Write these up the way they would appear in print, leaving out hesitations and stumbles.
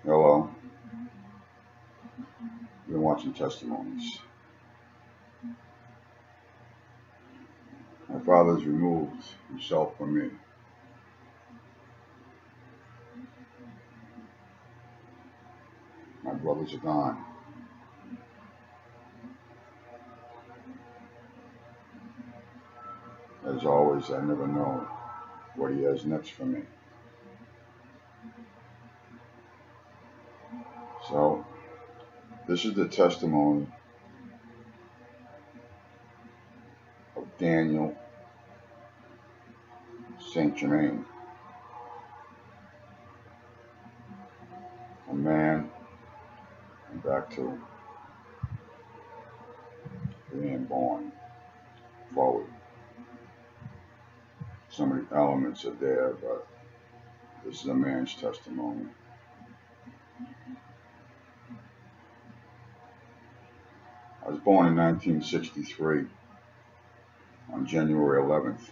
Hello, you've been watching testimonies. My father's removed himself from me. My brothers are gone. As always, I never know what he has next for me. So, this is the testimony of Daniel St. Germain, a man, and back to being born forward. Some of the elements are there, but this is a man's testimony. I was born in 1963 on January 11th,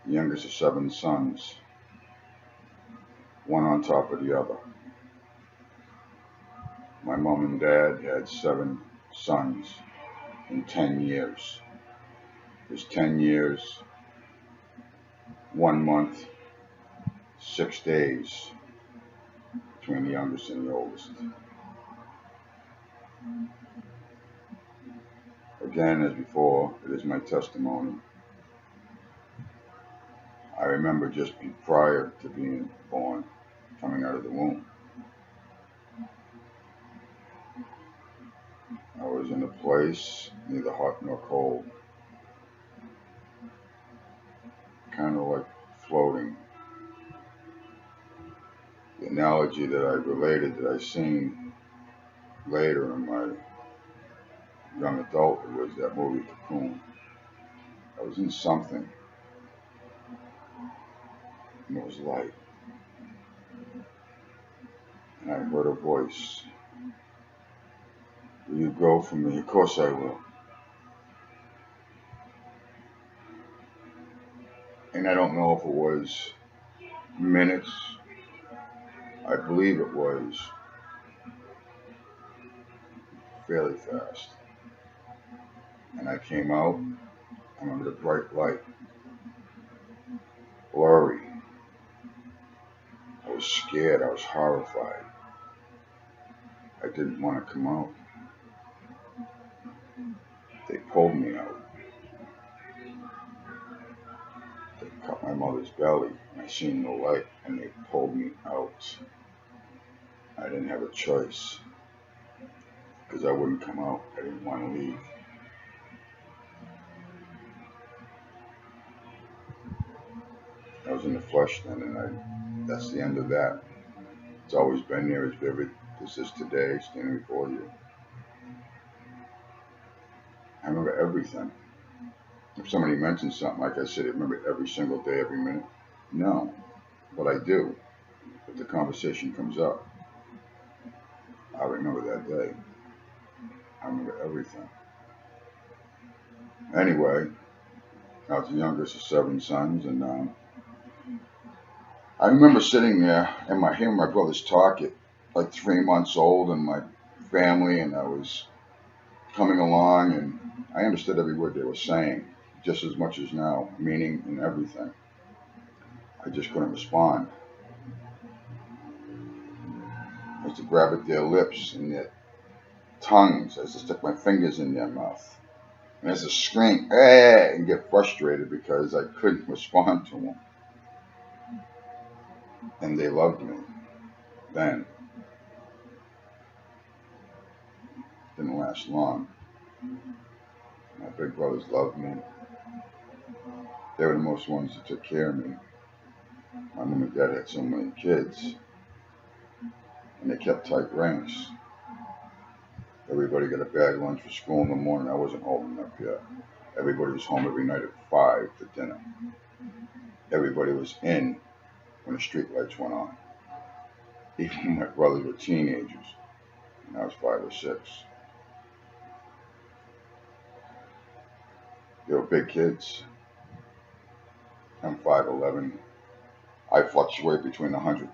the youngest of 7 sons, one on top of the other. My mom and dad had 7 sons in 10 years. It was 10 years, 1 month, 6 days between the youngest and the oldest. Again, as before, it is my testimony. I remember just prior to being born, coming out of the womb, I was in a place neither hot nor cold, kind of like floating. The analogy that I related that I seen later in my young adulthood was that movie Cocoon. I was in something, and it was light, and I heard a voice. Will you go for me? Of course I will. And I don't know if it was minutes. I believe it was fairly fast. And I came out, I remember the bright light, blurry. I was scared, I was horrified. I didn't want to come out. They pulled me out. They cut my mother's belly, and I seen the light, and they pulled me out. I didn't have a choice, because I wouldn't come out. I didn't want to leave. I was in the flesh then, and that's the end of that. It's always been there, as vivid as this today, standing before you. I remember everything. If somebody mentions something, like I said, I remember it every single day, every minute. No, but I do. If the conversation comes up, I remember that day. I remember everything. Anyway, I was the youngest of 7 sons, and I remember sitting there and hearing my brothers talk at like 3 months old, and my family, and I was coming along, and I understood every word they were saying, just as much as now, meaning and everything. I just couldn't respond. I used to grab at their lips and their tongues. I used to stick my fingers in their mouth. And I used to scream, "Eh," and get frustrated because I couldn't respond to them. And they loved me then. Didn't last long. My big brothers loved me. They were the most ones that took care of me. My mom and dad had so many kids, and they kept tight ranks. Everybody got a bag lunch for school in the morning. I wasn't old enough yet. Everybody was home every night at 5 for dinner. Everybody was in when the street lights went on. Even my brothers were teenagers, and I was 5 or 6. They were big kids. I'm 5'11". I fluctuate between 100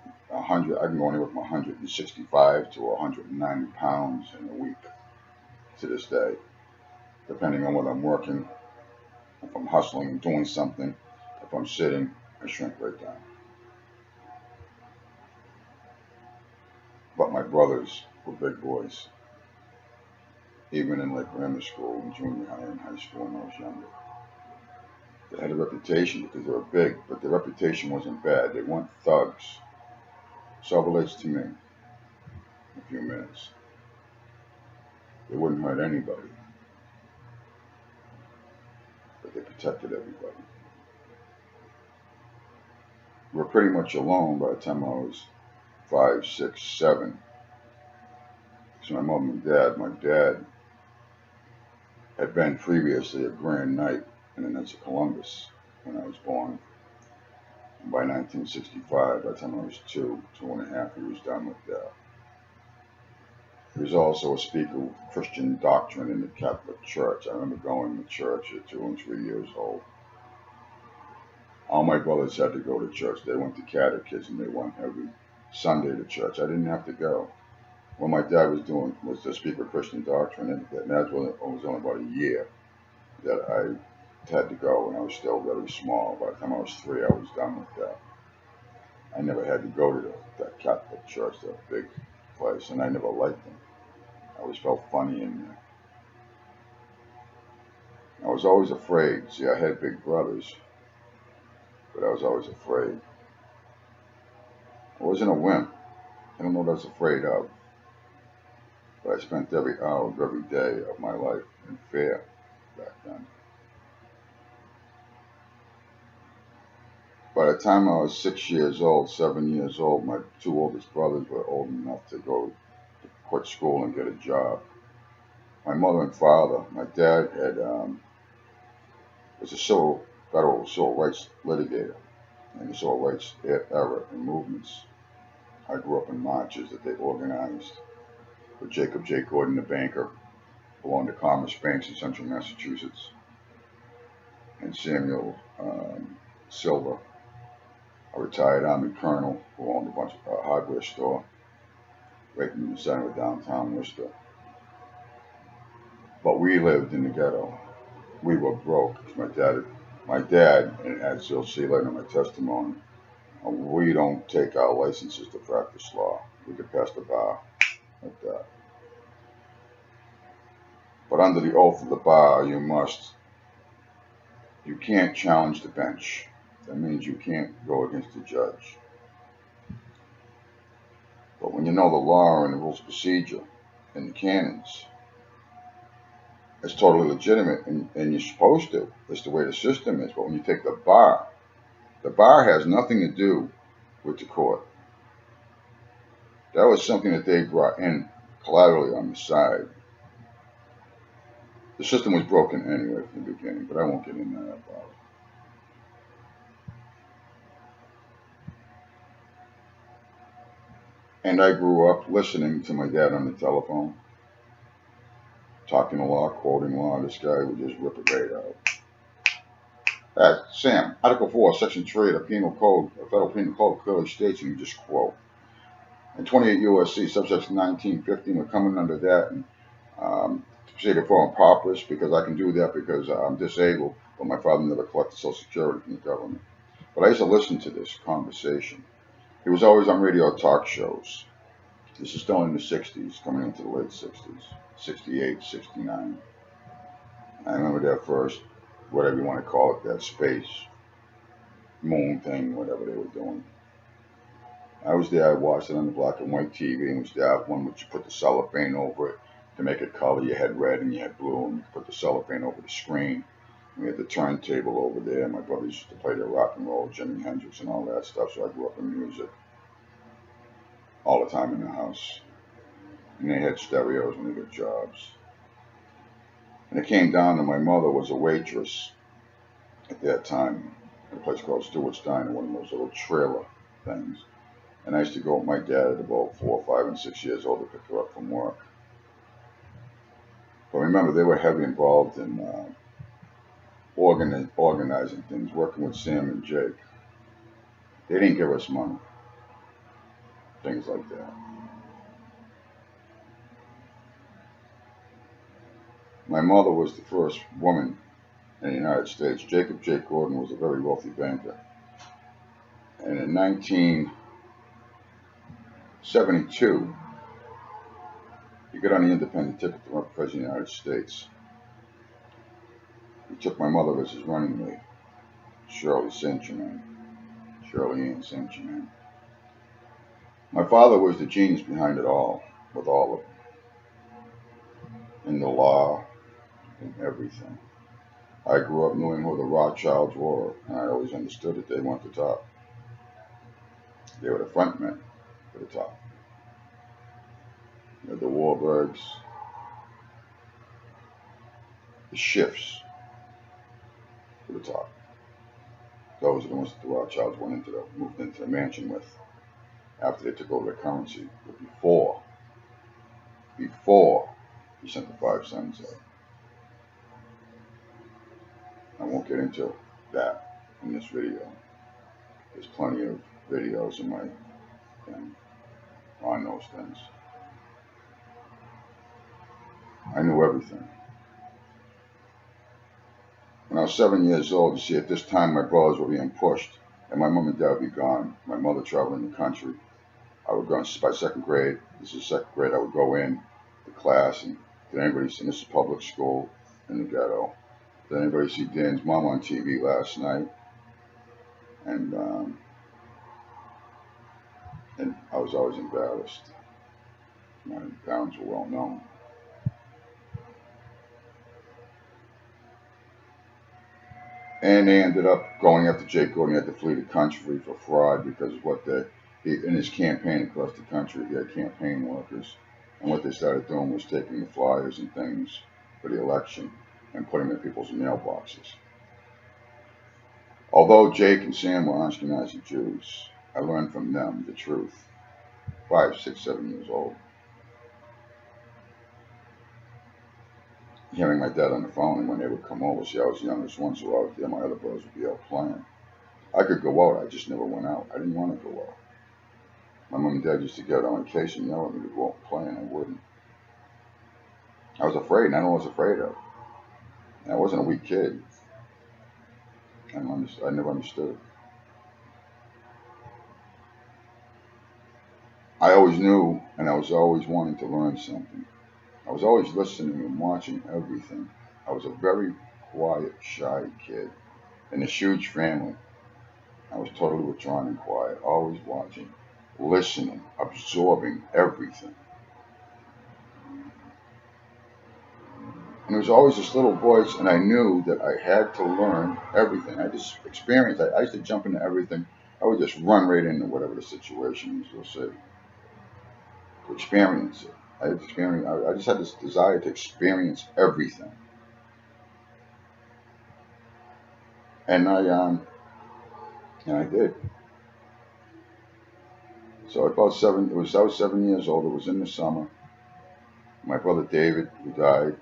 100, I can go anywhere from 165 to 190 pounds in a week to this day, depending on whether I'm working, if I'm hustling and doing something. If I'm sitting, I shrink right down. But my brothers were big boys, even in like grammar school and junior high and high school when I was younger. They had a reputation because they were big, but their reputation wasn't bad. They weren't thugs. So it relates to me in a few minutes. They wouldn't hurt anybody, but they protected everybody. We were pretty much alone by the time I was 5, 6, 7. So my mom and my dad had been previously a Grand Knight in the Knights of Columbus when I was born. And by 1965, by the time I was 2, 2.5, he was done with that. He was also a speaker of Christian doctrine in the Catholic Church. I remember going to church at 2 and 3 years old. All my brothers had to go to church. They went to catechism. They went every Sunday to church. I didn't have to go. What my dad was doing was to speak of Christian doctrine, and that was only about a year that I had to go, and I was still very small. By the time I was 3, I was done with that. I never had to go to that Catholic church, that big place, and I never liked them. I always felt funny in there. I was always afraid. See, I had big brothers, but I was always afraid. I wasn't a wimp. I don't know what I was afraid of. But I spent every hour of every day of my life in fear back then. By the time I was 6 years old, 7 years old, my 2 oldest brothers were old enough to go to quit school and get a job. My mother and father, my dad was a federal civil rights litigator in the civil rights era and movements. I grew up in marches that they organized with Jacob J. Gordon, the banker, belonged to Commerce Banks in central Massachusetts, and Samuel Silver, a retired Army colonel who owned a hardware store right in the center of downtown Worcester. But we lived in the ghetto. We were broke. My dad, and as you'll see later in my testimony, we don't take our licenses to practice law. We could pass the bar like that. But under the oath of the bar, you can't challenge the bench. That means you can't go against the judge. But when you know the law and the rules of procedure and the canons, it's totally legitimate, and you're supposed to. That's the way the system is. But when you take the bar has nothing to do with the court. That was something that they brought in collaterally on the side. The system was broken anyway from the beginning, but I won't get into that about it. And I grew up listening to my dad on the telephone, talking law, quoting law. This guy would just rip it right out. Sam, Article 4, Section 3 of the Penal Code, the Federal Penal Code clearly states, and you just quote, in 28 U.S.C. subsection 1915, we're coming under that, and proceeded for pauperous, because I can do that because I'm disabled, but my father never collected Social Security from the government. But I used to listen to this conversation. He was always on radio talk shows. This is still in the 60s, coming into the late 60s, 68, 69. I remember that first, whatever you want to call it, that space moon thing, whatever they were doing. I was there, I watched it on the black and white TV, and was there one which you put the cellophane over it to make it color. You had red and you had blue, and you put the cellophane over the screen. We had the turntable over there. My brothers used to play their rock and roll, Jimi Hendrix and all that stuff, so I grew up in music all the time in the house. And they had stereos when they got jobs. And it came down to my mother was a waitress at that time at a place called Stewart's Diner, one of those little trailer things. And I used to go with my dad at about 4, 5, and 6 years old to pick her up from work. But remember, they were heavily involved in organizing things, working with Sam and Jake. They didn't give us money. things like that. My mother was the first woman in the United States. Jacob J. Gordon was a very wealthy banker. And in 1972, he got on the independent ticket to run for president of the United States. He took my mother as his running mate, Shirley St. Germain. Shirley Ann St. Germain. My father was the genius behind it all, with all of it. In the law, in everything. I grew up knowing who the Rothschilds were, and I always understood that they weren't the top. They were the front men for the top. You had the Warburgs, the Schiffs for the top. Those are the ones that the Rothschilds moved into the mansion with after they took over the currency. But before he sent the 5 sons out. I won't get into that in this video. There's plenty of videos in my thing on those things. I knew everything. When I was 7 years old, you see, at this time my brothers were being pushed, and my mom and dad would be gone. My mother traveling the country. I would go by 2nd grade. This is 2nd grade. I would go in the class, and did anybody see? This is public school in the ghetto. Did anybody see Dan's mom on TV last night? And I was always embarrassed. My parents were well known. And they ended up going after Jake Gordon. He had to flee the country for fraud because of what in his campaign across the country, he had campaign workers. And what they started doing was taking the flyers and things for the election and putting them in people's mailboxes. Although Jake and Sam were Ashkenazi Jews, I learned from them the truth. 5, 6, 7 years old. Hearing my dad on the phone, and when they would come over, see, I was the youngest one, so I was there. My other brothers would be out playing. I could go out, I just never went out. I didn't want to go out. My mom and dad used to get on vacation, yell at me to go out and play, and I wouldn't. I was afraid, and I know what I was afraid of. And I wasn't a weak kid. I never understood. I always knew, and I was always wanting to learn something. I was always listening and watching everything. I was a very quiet, shy kid in a huge family. I was totally withdrawn and quiet, always watching, listening, absorbing everything. And there was always this little voice, and I knew that I had to learn everything. I just experienced it. I used to jump into everything. I would just run right into whatever the situation was, we'll say, to experience it. I just had this desire to experience everything. And I did. So I was 7 years old. It was in the summer. My brother David, who died a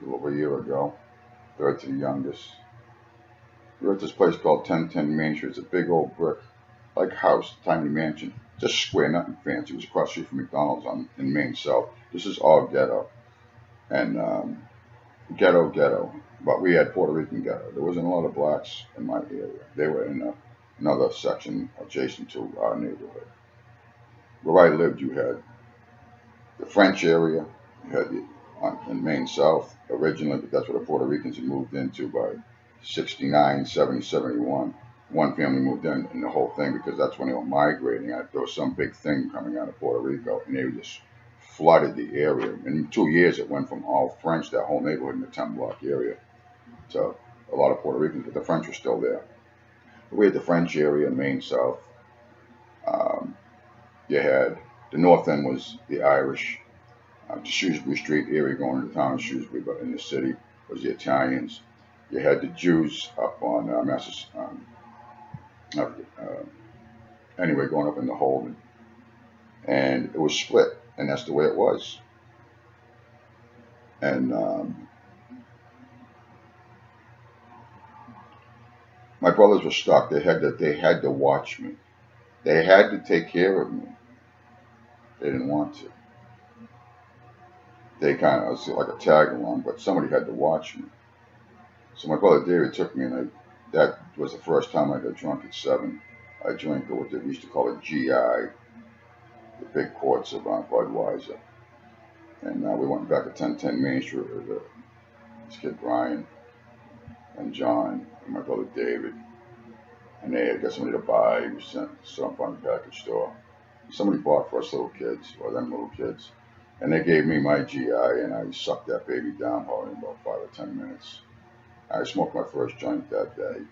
little over a year ago, 3rd to the youngest. We were at this place called 1010 Main Street. It's a big old brick, like house, tiny mansion. Just square, nothing fancy. It was across the street from McDonald's in Main South. This is all ghetto. And ghetto. But we had Puerto Rican ghetto. There wasn't a lot of blacks in my area. They were in another section adjacent to our neighborhood. Where I lived, you had the French area. You had in Main South originally, but that's where the Puerto Ricans had moved into by 69, 70, 71. One family moved in the whole thing because that's when they were migrating. There was some big thing coming out of Puerto Rico, and they just flooded the area. In 2 years, it went from all French, that whole neighborhood in the 10-block area, to a lot of Puerto Ricans, but the French were still there. But we had the French area, Main South. You had the north end was the Irish. The Shrewsbury Street area going into the town of Shrewsbury, but in the city was the Italians. You had the Jews up on anyway, going up in the Holden. And it was split, and that's the way it was. And my brothers were stuck. They had to watch me. They had to take care of me. They didn't want to. They kind of, it was like a tag along, but somebody had to watch me. So my brother David took me, and that was the first time I got drunk at 7. I drank what they used to call a GI, the big quarts of Budweiser. And we went back to 1010 Main Street with this kid Brian and John and my brother David. And they had got somebody to buy. He was sent to some fun package store. Somebody bought for us little kids, or them little kids. And they gave me my GI, and I sucked that baby down probably in about 5 or 10 minutes. I smoked my first joint that day.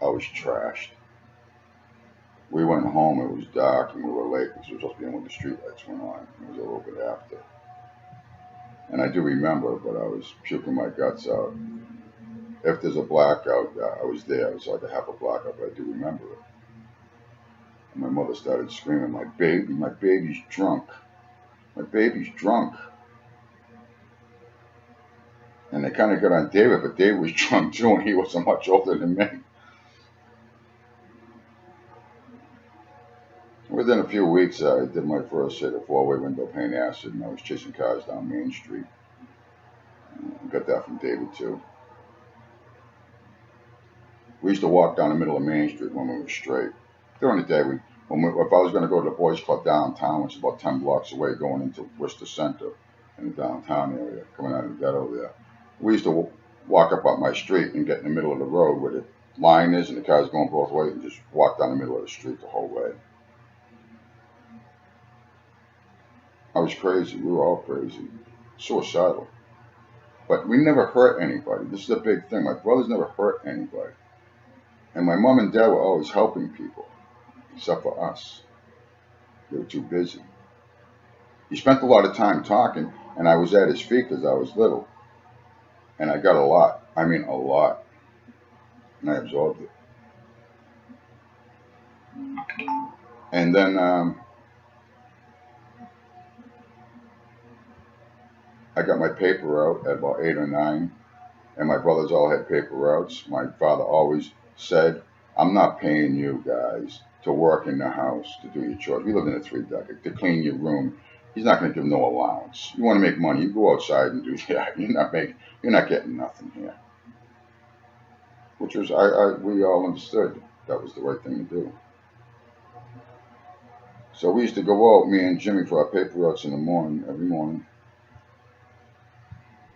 I was trashed. We went home, it was dark, and we were late because we were supposed to be in when the streetlights went on. It was a little bit after. And I do remember, but I was puking my guts out. If there's a blackout, I was there. It was like a half a blackout, but I do remember it. And my mother started screaming, my baby's drunk. My baby's drunk. And they kind of got on David, but David was drunk too, and he wasn't much older than me. Within a few weeks, I did my first hit of 4-way window pane acid, and I was chasing cars down Main Street. I got that from David too. We used to walk down the middle of Main Street when we were straight. During the day, if I was going to go to the boys' club downtown, which is about 10 blocks away, going into Worcester Center in the downtown area, coming out of the ghetto there, we used to walk up my street and get in the middle of the road where the line is and the cars going both ways, and just walk down the middle of the street the whole way. I was crazy. We were all crazy. Suicidal. But we never hurt anybody. This is a big thing. My brothers never hurt anybody. And my mom and dad were always helping people, except for us. They were too busy. He spent a lot of time talking, and I was at his feet because I was little. And I got a lot. I mean, a lot. And I absorbed it. And then I got my paper route at about 8 or 9, and my brothers all had paper routes. My father always said, I'm not paying you guys to work in the house to do your chores. We lived in a 3-decker, to clean your room. He's not going to give no allowance. You want to make money, you go outside and do that. You're not getting nothing here. Which was, we all understood that was the right thing to do. So we used to go out, me and Jimmy, for our paper routes in the morning, every morning.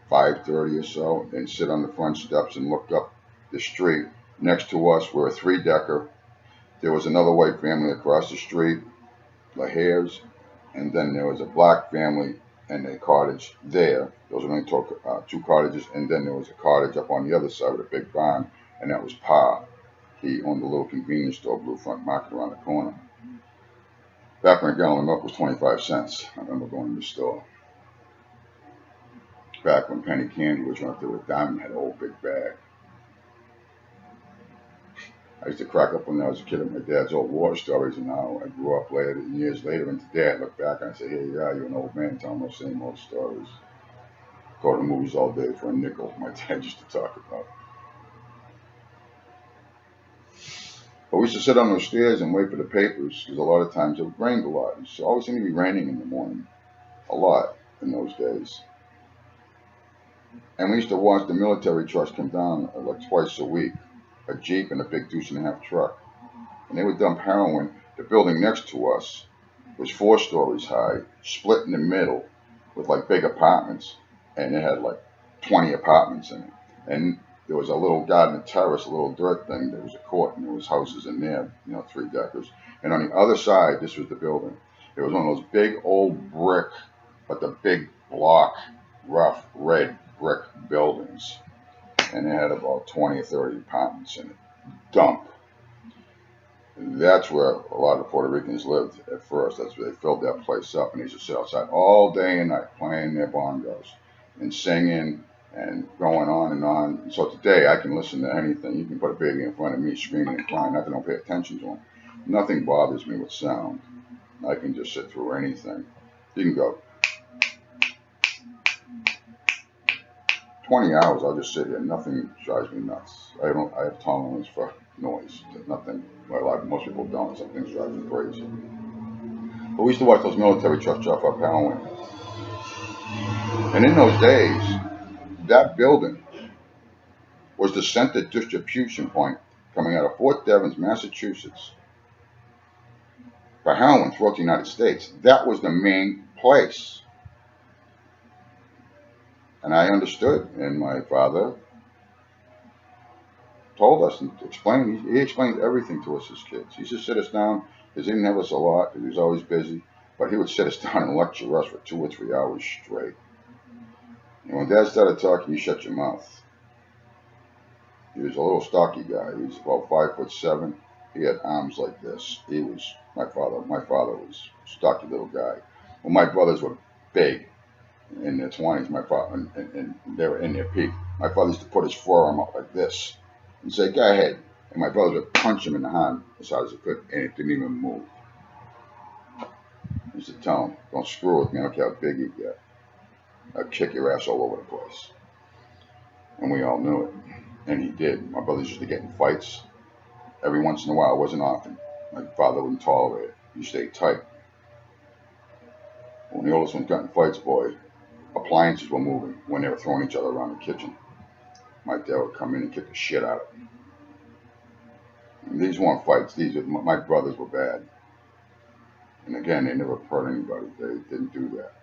5:30 or so, and sit on the front steps and look up the street. Next to us were a 3-decker. There was another white family across the street, Ahayahs, and then there was a black family and a cottage there. Those were only 2 cottages, and then there was a cottage up on the other side with a big barn, and that was Pa. He owned a little convenience store, Blue Front Market, around the corner. Back when a gallon of milk was 25 cents, I remember going to the store. Back when penny candy was running through a dime and had a whole big bag. I used to crack up when I was a kid at my dad's old war stories, and now I grew up later, years later, and today I look back and I say, hey, yeah, you're an old man telling those same old stories. Go to the movies all day for a nickel, my dad used to talk about. But we used to sit on those stairs and wait for the papers, because a lot of times it rained a lot. It always seemed to be raining in the morning, a lot in those days. And we used to watch the military trucks come down like twice a week, a Jeep and a big 2.5 truck. And they would dump heroin. The building next to us was 4 stories high, split in the middle with like big apartments. And it had like 20 apartments in it. And there was a little garden terrace, a little dirt thing. There was a court and there was houses in there, 3-deckers. And on the other side, this was the building. It was one of those big old brick, but the big block, rough red brick buildings, and it had about 20 or 30 apartments in it. Dump. That's where a lot of Puerto Ricans lived at first. That's where they filled that place up, and they used to sit outside all day and night playing their bongos and singing and going on and on. And so today I can listen to anything. You can put a baby in front of me screaming and crying. I don't pay attention to them. Nothing bothers me with sound. I can just sit through anything. You can go 20 hours, I'll just sit here. Nothing drives me nuts. I have tolerance for noise. Nothing. Well, like most people don't. Some things drive you crazy. But we used to watch those military trucks off our power windows. And in those days, that building was the center distribution point coming out of Fort Devens, Massachusetts, for heroin throughout the United States. That was the main place. And I understood. And my father told us and explained. He explained everything to us as kids. He just sit us down, because he didn't have us a lot, because he was always busy. But he would sit us down and lecture us for 2 or 3 hours straight. And when Dad started talking, you shut your mouth. He was a little stocky guy. He was about 5'7". He had arms like this. He was my father. My father was a stocky little guy. Well, my brothers were big, in their 20s. My father, and they were in their peak. My father used to put his forearm up like this and say, "Go ahead." And my brothers would punch him in the hand as hard as he could, and it didn't even move. I used to tell him, "Don't screw with me. I don't care how big you get. I'll kick your ass all over the place." And we all knew it. And he did. My brothers used to get in fights. Every once in a while, it wasn't often. My father wouldn't tolerate it. He stayed tight. When the oldest one got in fights, boy, appliances were moving when they were throwing each other around the kitchen. My dad would come in and kick the shit out of them. And these weren't fights. My brothers were bad. And again, they never hurt anybody. They didn't do that.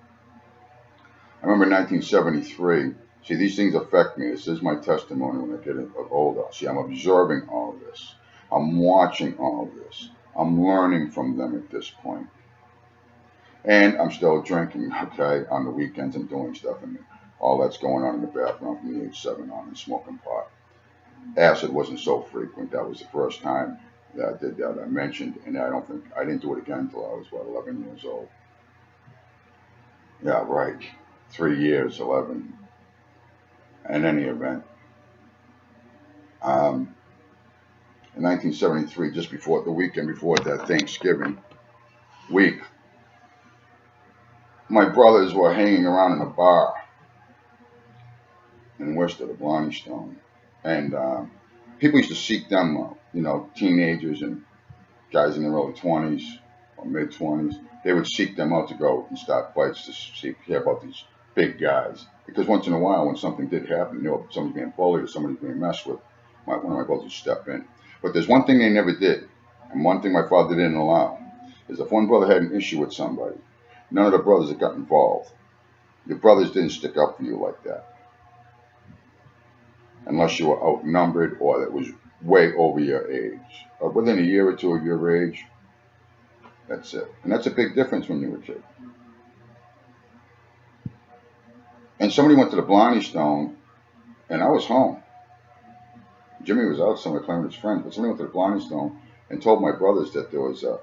I remember in 1973. See, these things affect me. This is my testimony when I get older. See, I'm observing all of this. I'm watching all of this. I'm learning from them at this point. And I'm still drinking, okay? On the weekends, I'm doing stuff, and all that's going on in the bathroom from the age 7 on, and smoking pot. Acid wasn't so frequent. That was the first time that I did that. I mentioned, and I didn't do it again until I was, 11 years old. Yeah, right. 3 years, 11. In any event, in 1973, just before the weekend before that Thanksgiving week, my brothers were hanging around in a bar in Worcester, the Blarney Stone, and people used to seek them out. Teenagers and guys in their early 20s or mid 20s. They would seek them out to go and start fights to hear about these big guys. Because once in a while, when something did happen, somebody's being bullied or somebody's being messed with, one of my brothers would step in. But there's one thing they never did, and one thing my father didn't allow, is if one brother had an issue with somebody, none of the brothers that got involved. Your brothers didn't stick up for you like that. Unless you were outnumbered or that was way over your age. Within a year or two of your age, that's it. And that's a big difference when you were a kid. And somebody went to the Blarney Stone, and I was home. Jimmy was out somewhere playing with his friends, but somebody went to the Blarney Stone and told my brothers that there was a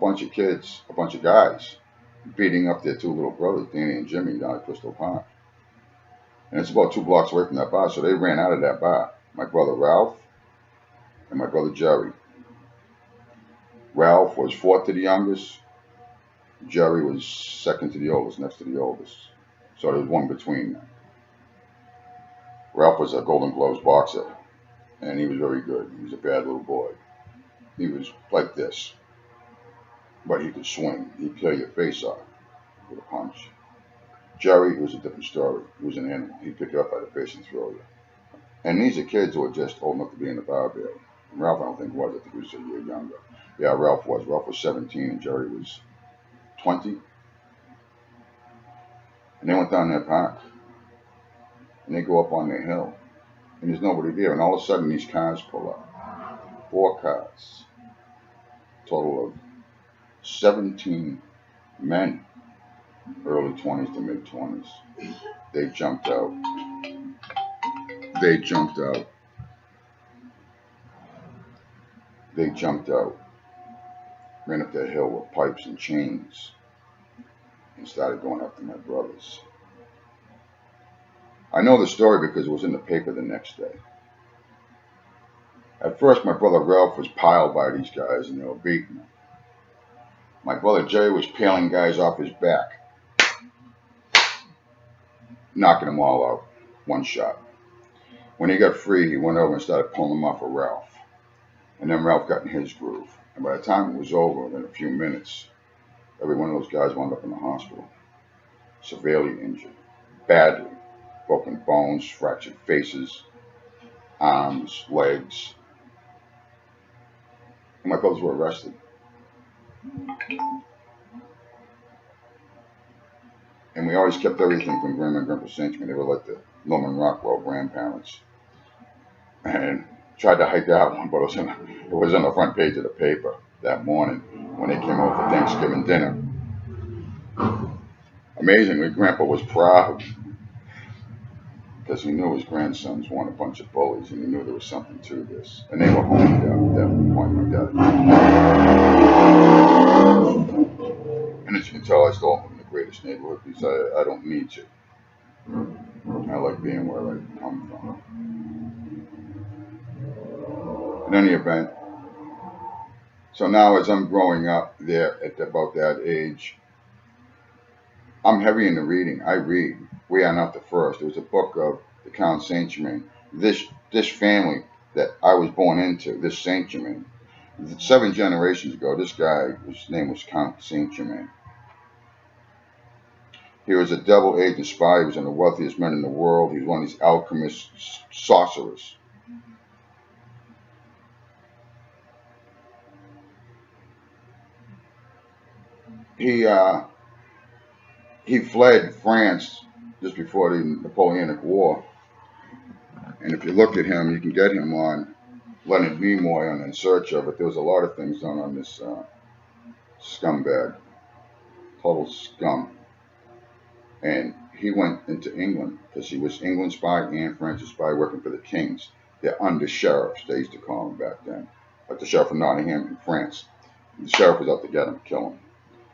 bunch of kids, a bunch of guys, beating up their 2 little brothers, Danny and Jimmy, down at Crystal Park. And it's about 2 blocks away from that bar, so they ran out of that bar. My brother Ralph and my brother Jerry. Ralph was 4th to the youngest. Jerry was 2nd to the oldest, next to the oldest. So there was one between them. Ralph was a Golden Gloves boxer, and he was very good. He was a bad little boy. He was like this, but he could swing. He'd tear your face off with a punch. Jerry was a different story. He was an animal. He'd pick you up by the face and throw you. And these are kids who are just old enough to be in the barbell. And Ralph, I don't think was. I think he was a year younger. Yeah, Ralph was. Ralph was 17 and Jerry was 20. And they went down that park. And they go up on their hill. And there's nobody there. And all of a sudden these cars pull up. 4 cars. Total of 17 men. Early 20s to mid 20s. They jumped out. They jumped out. They jumped out. Ran up that hill with pipes and chains. And started going after my brothers. I know the story because it was in the paper the next day. At first, my brother Ralph was piled by these guys and they were beating him. My brother Jerry was peeling guys off his back, knocking them all out, one shot. When he got free, he went over and started pulling them off of Ralph. And then Ralph got in his groove. And by the time it was over, in a few minutes, every one of those guys wound up in the hospital, severely injured, badly, broken bones, fractured faces, arms, legs. And my brothers were arrested. And we always kept everything from Grandma and Grandpa Cinchman. They were like the Norman Rockwell grandparents. And tried to hide that one, but it was on the front page of the paper that morning when they came over for Thanksgiving dinner. Amazingly, Grandpa was proud because he knew his grandsons weren't a bunch of bullies, and he knew there was something to this. And they were home at that point, my dad. And as you can tell, I still live in the greatest neighborhood because I don't need to. I like being where I come from. In any event, so now as I'm growing up there at about that age, I'm heavy into reading. I read. We Are Not the First. It was a book of the Count Saint Germain. This family that I was born into, this Saint Germain, 7 generations ago, this guy, his name was Count Saint Germain. He was a double agent spy. He was one of the wealthiest men in the world. He was one of these alchemist sorcerers. He fled France just before the Napoleonic War. And if you look at him, you can get him on Leonard Nimoy on In Search of It. There was a lot of things done on this scumbag, total scum. And he went into England because he was England's spy and France's spy working for the kings. They're under sheriffs, they used to call them back then. Like the sheriff of Nottingham in France. The sheriff was out to get him, kill him.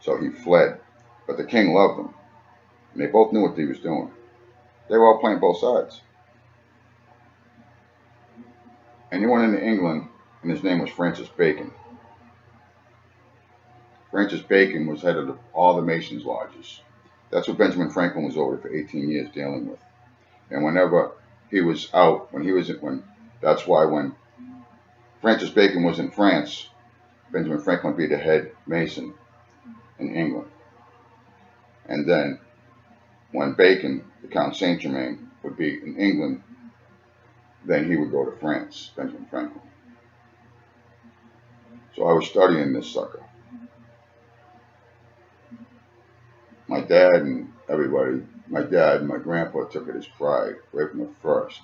So he fled. But the king loved him. And they both knew what he was doing. They were all playing both sides. And he went into England, and his name was Francis Bacon. Francis Bacon was head of all the Masons' lodges. That's what Benjamin Franklin was over for 18 years dealing with. And whenever he was out, that's why when Francis Bacon was in France, Benjamin Franklin would be the head Mason in England. And then when Bacon, the Count Saint Germain, would be in England, then he would go to France, Benjamin Franklin. So I was studying this sucker. My dad and everybody, my dad and my grandpa took it as pride right from the first.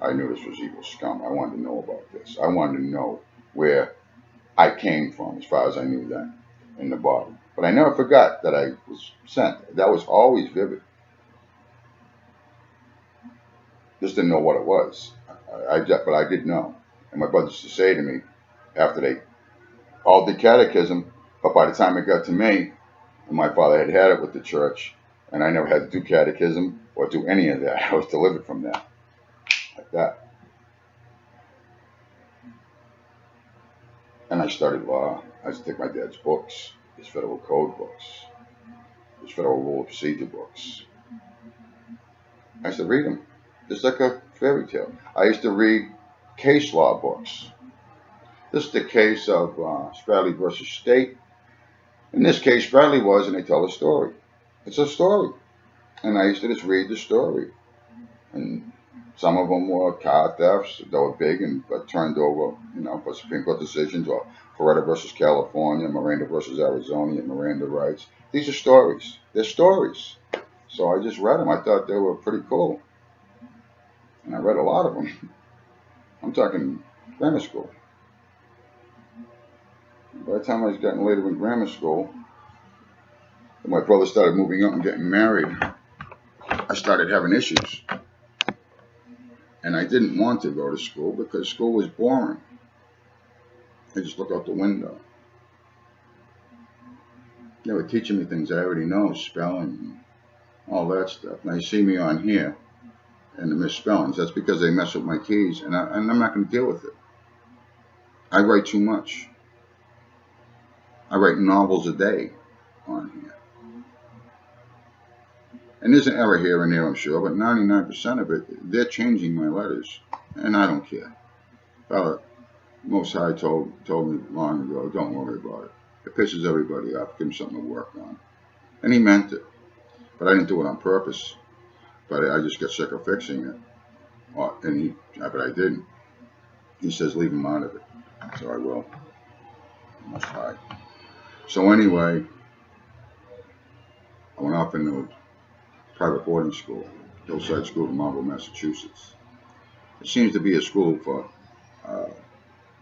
I knew this was evil scum. I wanted to know about this. I wanted to know where I came from as far as I knew then in the body. But I never forgot that I was sent. That was always vivid. Just didn't know what it was. But I did know. And my brothers used to say to me after they all did catechism, but by the time it got to me, and my father had it with the church, and I never had to do catechism or do any of that. I was delivered from that, like that. And I studied law. I used to take my dad's books, his federal code books, his federal rule of procedure books. I used to read them, just like a fairy tale. I used to read case law books. This is the case of Spradley versus State. In this case, Spradley was, and they tell a story. It's a story. And I used to just read the story. And some of them were car thefts that were big and got turned over, for Supreme Court decisions, or Ferretta versus California, Miranda versus Arizona, and Miranda rights. These are stories. They're stories. So I just read them. I thought they were pretty cool. And I read a lot of them. I'm talking grammar school. By the time I was getting later in grammar school, my brother started moving up and getting married, I started having issues. And I didn't want to go to school because school was boring. I just looked out the window. They were teaching me things I already know, spelling, and all that stuff. And they see me on here and the misspellings. That's because they mess with my keys, and I'm not going to deal with it. I write too much. I write novels a day on here. And there's an error here and there, I'm sure, but 99% of it, they're changing my letters, and I don't care. Most High told me long ago, don't worry about it. It pisses everybody off. Give him something to work on. And he meant it. But I didn't do it on purpose. But I just got sick of fixing it. But I didn't. He says leave him out of it. So I will. Most High. So anyway, I went off into a private boarding school, Hillside School in Marlborough, Massachusetts. It seems to be a school for,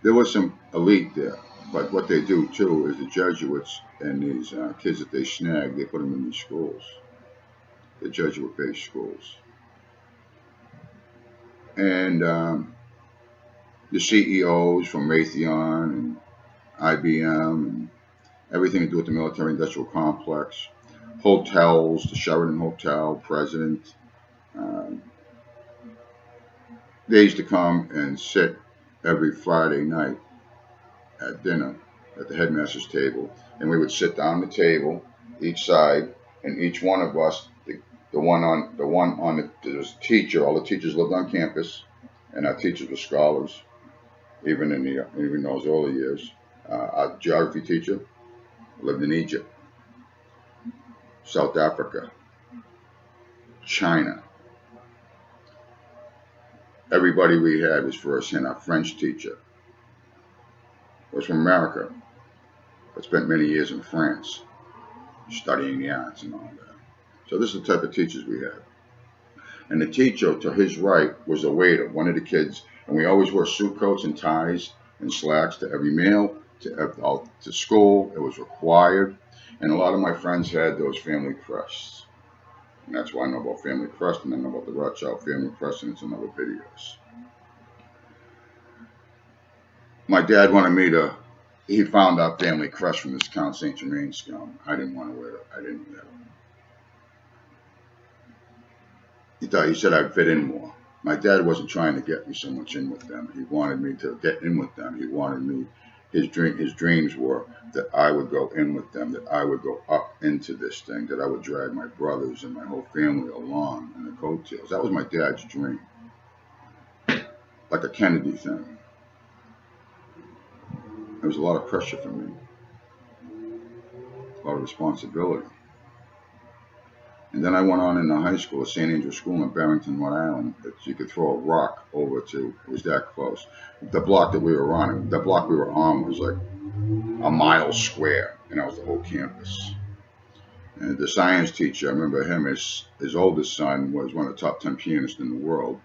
there was some elite there, but what they do too is the Jesuits and these kids that they snag, they put them in these schools, the Jesuit-based schools. And the CEOs from Raytheon and IBM and everything to do with the military-industrial complex, hotels, the Sheraton Hotel, president. They used to come and sit every Friday night at dinner at the headmaster's table, and we would sit down the table, each side, and each one of us, the one on there was a teacher. All the teachers lived on campus, and our teachers were scholars, even in those early years. Our geography teacher lived in Egypt, South Africa, China. Everybody we had was first-hand. Our French teacher was from America, but spent many years in France, studying the arts and all that. So this is the type of teachers we had. And the teacher to his right was a waiter, one of the kids, and we always wore suit coats and ties and slacks to every meal, to school. It was required. And a lot of my friends had those family crests. And that's why I know about family crest, and I know about the Rothschild family crest, and it's in other videos. My dad wanted me to, he found out family crest from this Count St. Germain scum. I didn't want to wear it. I didn't wear it. He said I'd fit in more. My dad wasn't trying to get me so much in with them. He wanted me to get in with them. He wanted me, his dreams were that I would go in with them, that I would go up into this thing, that I would drag my brothers and my whole family along in the coattails. That was my dad's dream. Like a Kennedy thing. There was a lot of pressure for me, a lot of responsibility. And then I went on into high school at St. Andrew's School in Barrington, Rhode Island, that you could throw a rock over to. It was that close. The block that we were on, was like a mile square, and that was the whole campus. And the science teacher, I remember him, his oldest son was one of the top 10 pianists in the world.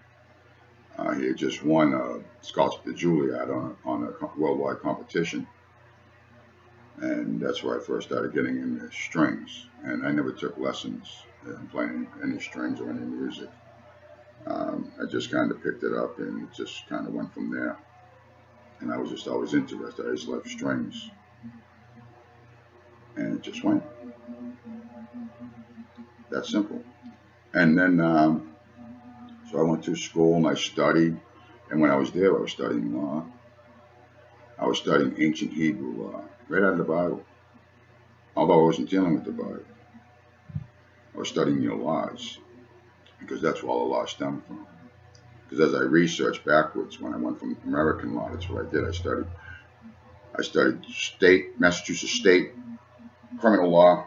He had just won a scholarship at Juilliard on a worldwide competition. And that's where I first started getting into strings. And I never took lessons in playing any strings or any music. I just kind of picked it up and it just kind of went from there. And I was just always interested. I just loved strings. And it just went. That simple. And then, so I went to school and I studied. And when I was there, I was studying law. I was studying ancient Hebrew law, right out of the Bible. Although I wasn't dealing with the Bible. I was studying your laws, because that's where all the laws stem from. Because as I researched backwards, when I went from American law, that's what I did. I studied Massachusetts state criminal law,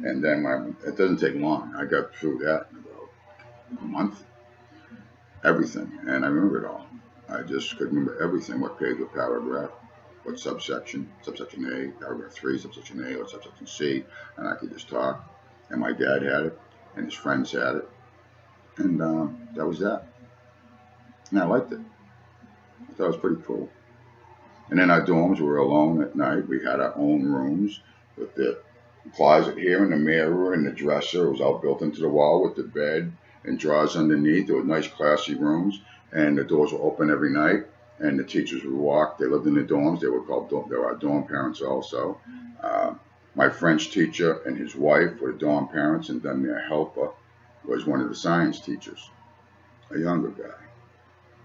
and then it doesn't take long. I got through that in about a month. Everything, and I remember it all. I just could remember everything, what page, what paragraph, what subsection A, paragraph 3, subsection A, or subsection C, and I could just talk. And my dad had it, and his friends had it, and that was that. And I liked it. I thought it was pretty cool. And in our dorms, we were alone at night. We had our own rooms with the closet here and the mirror and the dresser. It was all built into the wall with the bed and drawers underneath. There were nice, classy rooms, and the doors were open every night. And the teachers would walk. They lived in the dorms. They were our dorm parents also. My French teacher and his wife were the dorm parents, and then their helper was one of the science teachers, a younger guy.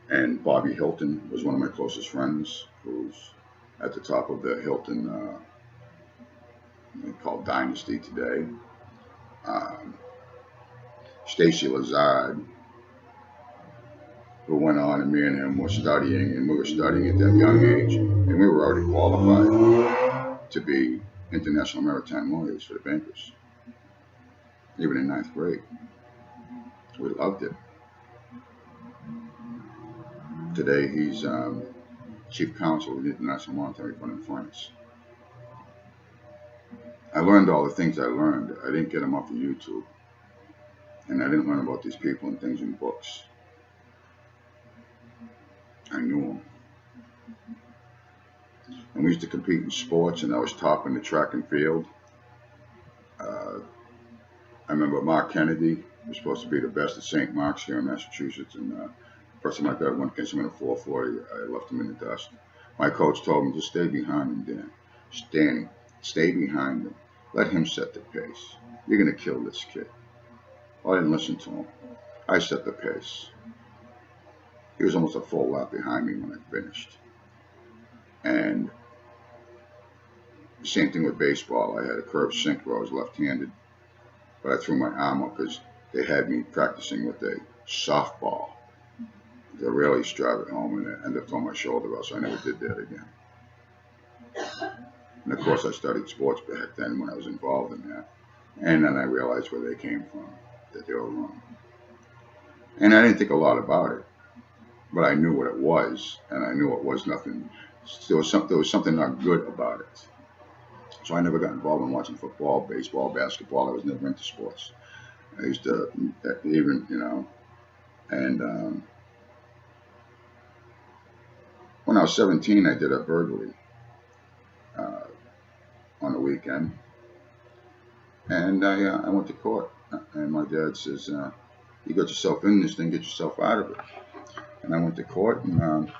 And Bobby Hilton was one of my closest friends, who's at the top of the Hilton, called Dynasty today. Stacy Lazard, who went on, and me and him were studying, and we were studying at that young age, and we were already qualified to be international maritime lawyers for the bankers, even in ninth grade. We loved it. Today he's chief counsel of the International Monetary Fund in France. I learned all the things I learned. I didn't get them off of YouTube, and I didn't learn about these people and things in books. I knew them. And we used to compete in sports, and I was top in the track and field. I remember Mark Kennedy was supposed to be the best at St. Mark's here in Massachusetts, and first time I got went against him in a 440, I left him in the dust. My coach told me, just stay behind him, Dan. Danny, stay behind him. Let him set the pace. You're going to kill this kid. Well, I didn't listen to him. I set the pace. He was almost a full lap behind me when I finished. And same thing with baseball. I had a curved sinker. I was left-handed, but I threw my arm up because they had me practicing with a softball. I really drive it home, and I ended up throwing my shoulder out, so I never did that again. And of course, I studied sports back then when I was involved in that. And then I realized where they came from, that they were wrong. And I didn't think a lot about it, but I knew what it was, and I knew it was nothing. There was something not good about it. So I never got involved in watching football, baseball, basketball. I was never into sports. I used to, even, and when I was 17, I did a burglary on the weekend. And I went to court, and my dad says, you got yourself in this thing, get yourself out of it. And I went to court, and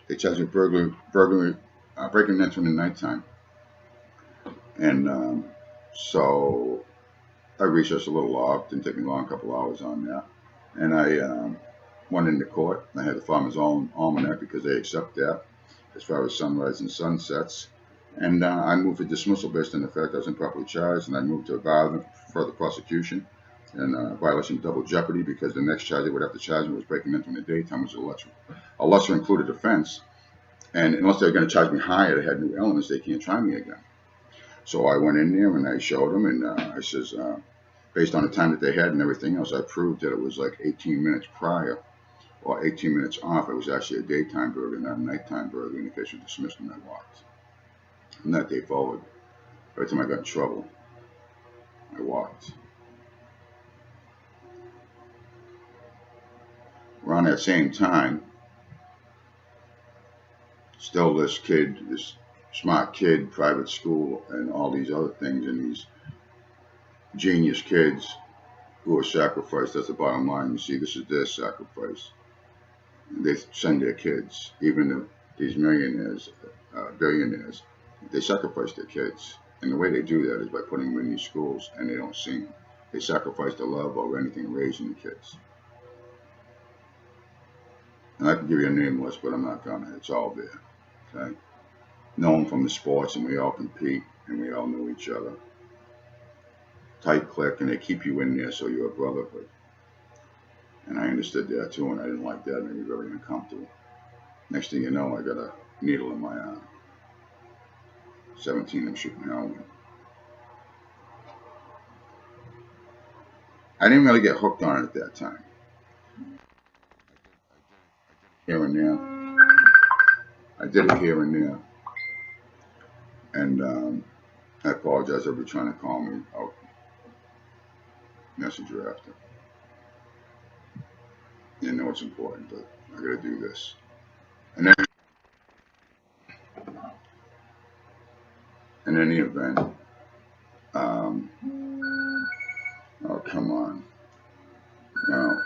they charged me burglary, breaking and entering in the nighttime. And so I researched a little law. It didn't take me long, a couple hours on that. And I went into court. I had the Farmer's Almanac because they accept that as far as sunrise and sunsets. And I moved for dismissal based on the fact I was improperly charged, and I moved to violent further prosecution and violation of double jeopardy because the next charge they would have to charge me was breaking into in the daytime, which was a lesser included offense. And unless they're going to charge me higher, they had new elements, they can't try me again. So I went in there and I showed them, and I says, based on the time that they had and everything else, I proved that it was like 18 minutes prior or 18 minutes off. It was actually a daytime burglary, not a nighttime burglary, and the case was dismissed, and I walked. From that day forward, every time I got in trouble, I walked. Around that same time, still this smart kid, private school, and all these other things, and these genius kids who are sacrificed. That's the bottom line. You see, this is their sacrifice. They send their kids, even these millionaires, billionaires, they sacrifice their kids. And the way they do that is by putting them in these schools, and they don't see them. They sacrifice their love over anything raising the kids. And I can give you a name list, but I'm not gonna. It's all there. Okay? Known from the sports, and we all compete, and we all know each other. Tight clique, and they keep you in there so you're a brotherhood. And I understood that too, and I didn't like that. It made me very uncomfortable. Next thing you know, I got a needle in my arm. 17, I'm shooting heroin. I didn't really get hooked on it at that time. Here and there. I did it here and there. And I apologize if you're trying to call me out. Messenger after. You know it's important, but I gotta do this. And then, in any event, oh come on, no,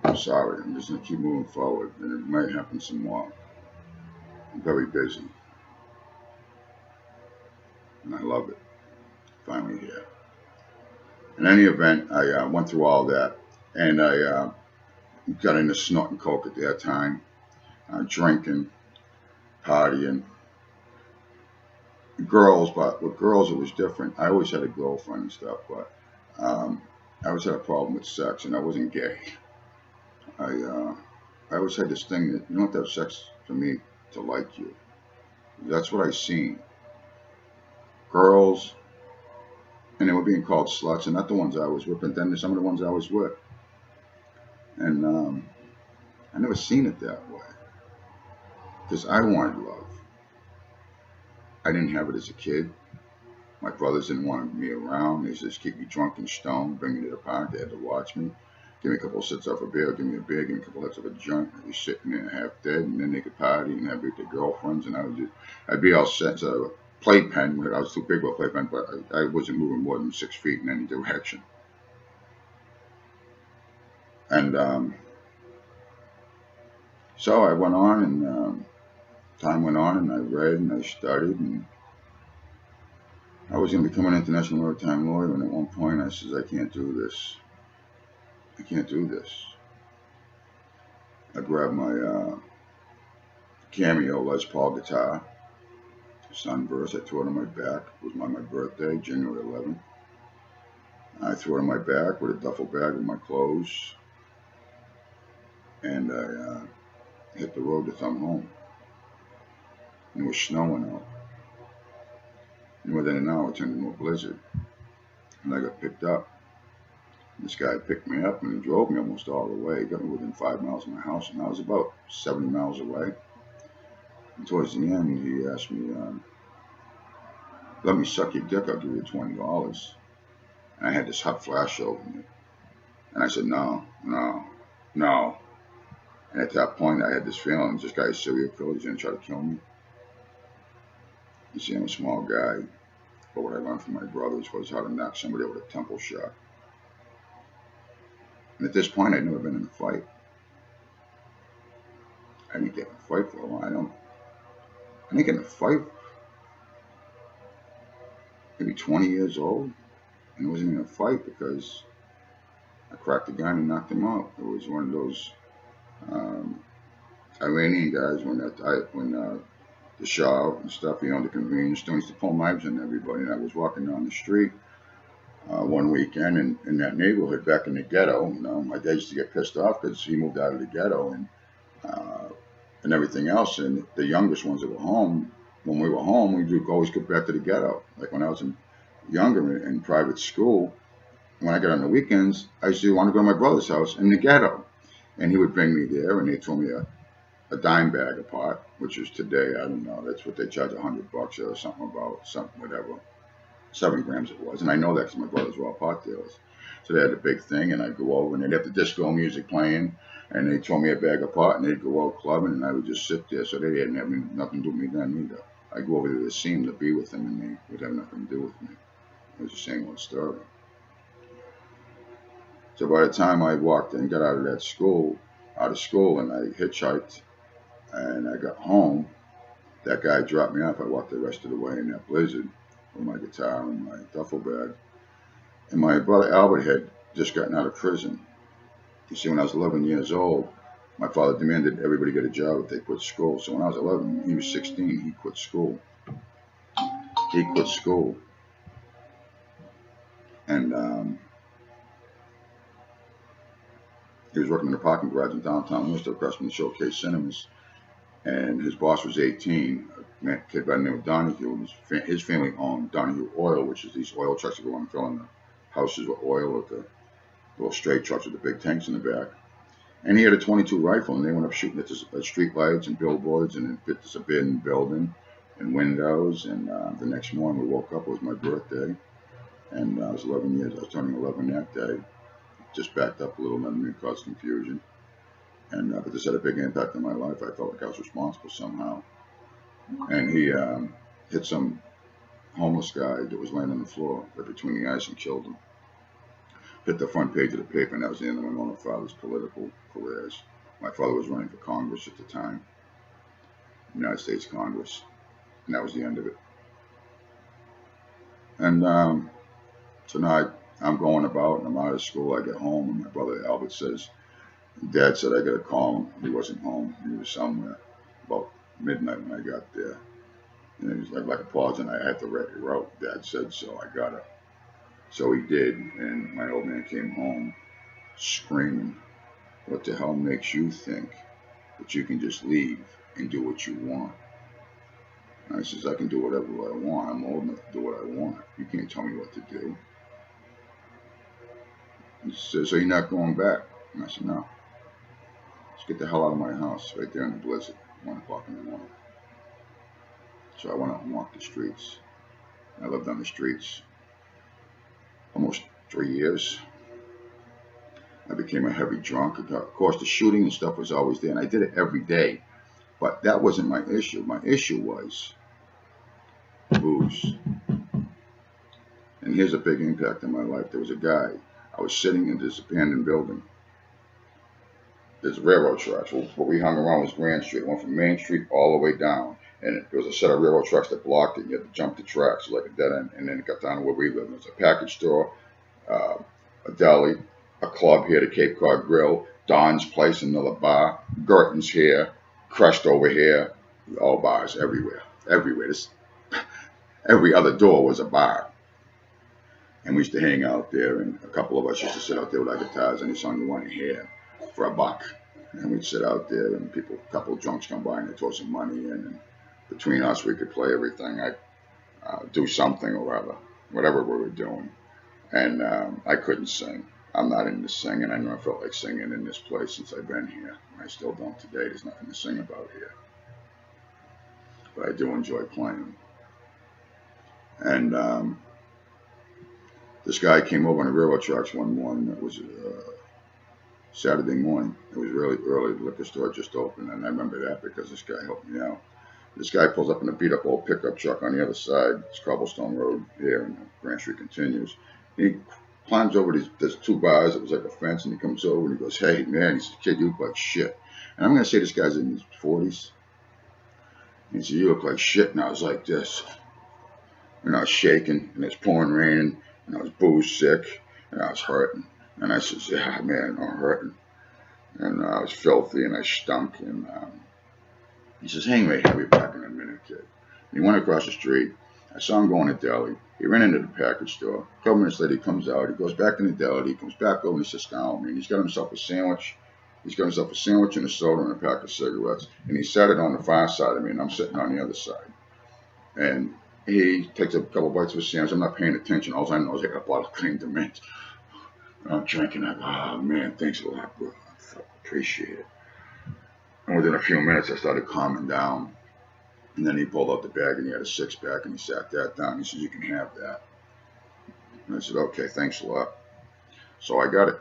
I'm sorry, I'm just gonna keep moving forward, and it might happen some more. I'm very busy, and I love it. Finally here. In any event, I went through all that, and I got into snorting coke at that time, drinking, partying, girls, but with girls it was different. I always had a girlfriend and stuff, but I always had a problem with sex, and I wasn't gay. I always had this thing that you don't have to have sex for me to like you. That's what I seen. Girls, and they were being called sluts, and not the ones I was with, but then some of the ones I was with. And I never seen it that way because I wanted love. I didn't have it as a kid. My brothers didn't want me around. They just keep me drunk and stoned, bring me to the park. They had to watch me. Give me a couple of sits off a beer, give me a beer, give me a couple of hits of a joint. I'd be sitting there half dead, and then they could party and have with their girlfriends, and I'd be all set to a playpen. I was too big for a playpen, but I wasn't moving more than 6 feet in any direction. And so I went on, and time went on, and I read and I studied, and I was going to become an international maritime lawyer. And at one point, I said, I can't do this. I can't do this. I grabbed my Cameo Les Paul guitar, Sunburst. I threw it on my back. It was my birthday, January 11th. I threw it on my back with a duffel bag with my clothes, and I hit the road to come home. And it was snowing out. And within an hour, it turned into a blizzard. And I got picked up. And this guy picked me up, and he drove me almost all the way. He got me within 5 miles of my house, and I was about 70 miles away. And towards the end, he asked me, let me suck your dick, I'll give you $20. And I had this hot flash over me. And I said, no, no, no. And at that point, I had this feeling, this guy is a serial killer, he's going to try to kill me. You see, I'm a small guy, but what I learned from my brothers was how to knock somebody out with a temple shot. And at this point, I'd never been in a fight. I didn't get in a fight for a while. I didn't get in a fight. Maybe 20 years old, and I wasn't in a fight because I cracked the guy and knocked him out. It was one of those Iranian guys when the Shah and stuff, the convenience stores, used to pull knives on everybody. And I was walking down the street one weekend in that neighborhood back in the ghetto. My dad used to get pissed off because he moved out of the ghetto and everything else. And the youngest ones that were home, when we were home, we'd always go back to the ghetto. Like when I was younger in private school, when I got on the weekends, I used to want to go to my brother's house in the ghetto. And he would bring me there, and they told me a dime bag a pot, which is today, I don't know, that's what they charge $100 or something, whatever. 7 grams it was. And I know that because my brothers were all pot dealers. So they had a big thing, and I'd go over, and they'd have the disco music playing, and they'd throw me a bag of pot, and they'd go out clubbing, and I would just sit there. So they didn't have nothing to do with me then either. I'd go over to the scene to be with them, and they would have nothing to do with me. It was the same old story. So by the time I walked and got out of school, and I hitchhiked, and I got home, that guy dropped me off. I walked the rest of the way in that blizzard with my guitar and my duffel bag. And my brother Albert had just gotten out of prison. You see, when I was 11 years old, my father demanded everybody get a job if they quit school. So when I was 11, he was 16, he quit school. He quit school. And he was working in a parking garage in downtown Worcester across from the Showcase Cinemas. And his boss was 18, a kid by the name of Donahue. His family owned Donahue Oil, which is these oil trucks that go and fill in the houses with oil with the little straight trucks with the big tanks in the back. And he had a .22 rifle, and they went up shooting at street lights and billboards, and it hit this abandoned building and windows. And the next morning we woke up, it was my birthday, and I was 11 years, I was turning 11 that day. Just backed up a little, and it caused confusion. And but this had a big impact on my life. I felt like I was responsible somehow. And he hit some homeless guy that was laying on the floor right between the eyes and killed him. Hit the front page of the paper, and that was the end of my father's political careers. My father was running for Congress at the time, United States Congress, and that was the end of it. And so now I'm going about, and I'm out of school. I get home, and my brother Albert says, Dad said I got to call him. He wasn't home. He was somewhere about midnight when I got there. And he was like apologizing. I had to write it out. Dad said so. I got it. So he did, and my old man came home screaming, "What the hell makes you think that you can just leave and do what you want?" And I says, "I can do whatever I want. I'm old enough to do what I want. You can't tell me what to do." He says, "So you're not going back?" And I said, "No. Let's get the hell out of my house," right there in the blizzard, 1 o'clock in the morning. So I went out and walked the streets. I lived on the streets almost 3 years. I became a heavy drunk. Of course, the shooting and stuff was always there, and I did it every day. But that wasn't my issue. My issue was booze. And here's a big impact in my life. There was a guy. I was sitting in this abandoned building. There's railroad tracks. What we hung around was Grand Street. It went from Main Street all the way down. And there was a set of railroad tracks that blocked it. You had to jump the tracks like a dead end. And then it got down to where we lived. There was a package store, a deli, a club here, the Cape Cod Grill, Don's Place, another bar, Gerton's here, Crest over here, all bars everywhere. Everywhere. Every other door was a bar. And we used to hang out there, and a couple of us used to sit out there with our guitars, and he sung "You Want to Hear" for $1. And we'd sit out there, and a couple of drunks come by, and they throw some money in, and between us, we could play everything. I'd do something or other, whatever we were doing. And I couldn't sing. I'm not into singing. I never felt like singing in this place since I've been here. I still don't today. There's nothing to sing about here. But I do enjoy playing. And this guy came over on the railroad tracks one morning. It was Saturday morning. It was really early. The liquor store just opened, and I remember that because this guy helped me out. This guy pulls up in a beat-up old pickup truck on the other side. It's Cobblestone Road here, and Grand Street continues. He climbs over there's 2 bars. It was like a fence, and he comes over and he goes, "Hey, man," he says, "Kid, you look like shit." And I'm going to say this guy's in his 40s. And he said, "You look like shit." And I was like this. And I was shaking, and it's pouring rain, and I was booze sick, and I was hurting. And I said, "Yeah, man, I'm hurting." And I was filthy, and I stunk. And he says, "Hang right here, I'll be back in a minute, kid." And he went across the street. I saw him going to deli. He ran into the package store. A couple minutes later, he comes out. He goes back in the deli. He comes back over and he sits down with me. And he's got himself a sandwich. He's got himself a sandwich and a soda and a pack of cigarettes. And he sat it on the far side of me, and I'm sitting on the other side. And he takes a couple bites of a sandwich. I'm not paying attention. All I know is I got a bottle of Clean to Mint. And I'm drinking. I go, "Oh, man, thanks a lot, bro. I appreciate it." And within a few minutes, I started calming down. And then he pulled out the bag, and he had a 6-pack, and he sat that down. He said, "You can have that." And I said, "Okay, thanks a lot." So I got it.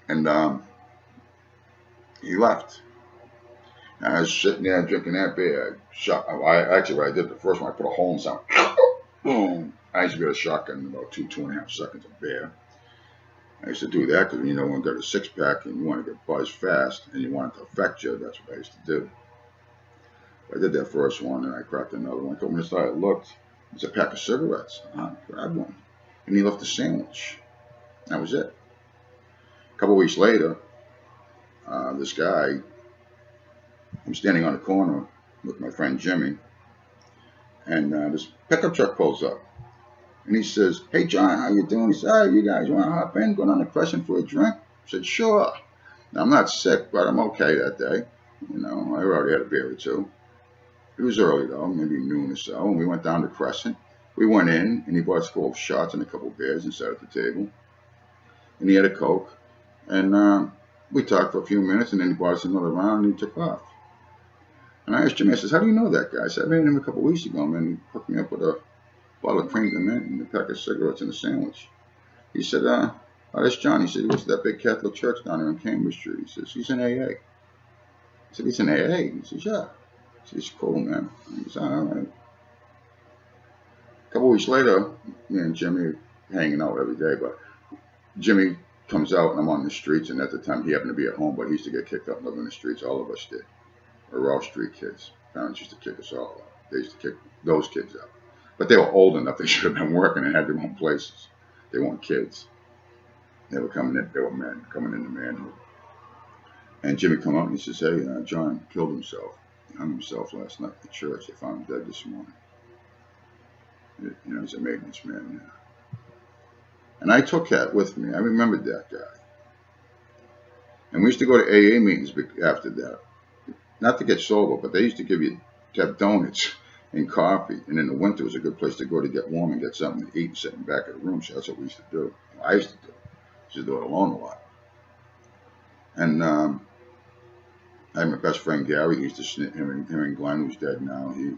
And he left. And I was sitting there drinking that beer. Actually, what I did the first one, I put a hole in something. Boom. I used to get a shotgun in about 2.5 seconds of beer. I used to do that because, when you got a 6-pack and you want to get buzzed fast and you want it to affect you, that's what I used to do. I did that first one, and I cracked another one. A couple minutes later, I looked. There's a pack of cigarettes. I grabbed one. And he left a sandwich. That was it. A couple weeks later, this guy, I'm standing on the corner with my friend Jimmy, and this pickup truck pulls up. And he says, "Hey, John, how you doing?" He said, "Oh, you guys want to hop in, go down to Crescent for a drink?" I said, "Sure." Now, I'm not sick, but I'm okay that day. I already had a beer or two. It was early, though, maybe noon or so, and we went down to Crescent. We went in, and he bought us 12 shots and a couple of beers and sat at the table. And he had a Coke, and we talked for a few minutes, and then he bought us another round, and he took off. And I asked Jimmy, I says, "How do you know that guy?" I said, "I met him a couple of weeks ago, man. He hooked me up with a bottle of Cream to Mint and a pack of cigarettes and a sandwich." He said, "Oh, that's John." He said, "He was at that big Catholic church down there on Cambridge Street." He says, "He's in AA." I said, "He's in AA?" He says, "Yeah." I said, "He's cool, man." He said, "All right." A couple of weeks later, me and Jimmy are hanging out every day, but Jimmy comes out and I'm on the streets, and at the time he happened to be at home, but he used to get kicked out and live in the streets. All of us did. We were all street kids. Parents used to kick us all out. They used to kick those kids out. But they were old enough. They should have been working and had their own places. They weren't kids. They were coming in. They were men coming into manhood. And Jimmy come out and he says, "Hey, John killed himself. He hung himself last night at the church. They found him dead this morning." He's a maintenance man. And I took that with me. I remembered that guy. And we used to go to AA meetings after that. Not to get sober, but they used to to have donuts and coffee. And in the winter, it was a good place to go to get warm and get something to eat and sit in the back of the room. So that's what we used to do. I used to do. I used to do it alone a lot. And I had my best friend Gary. He used to snip him and Glenn, who's dead now. He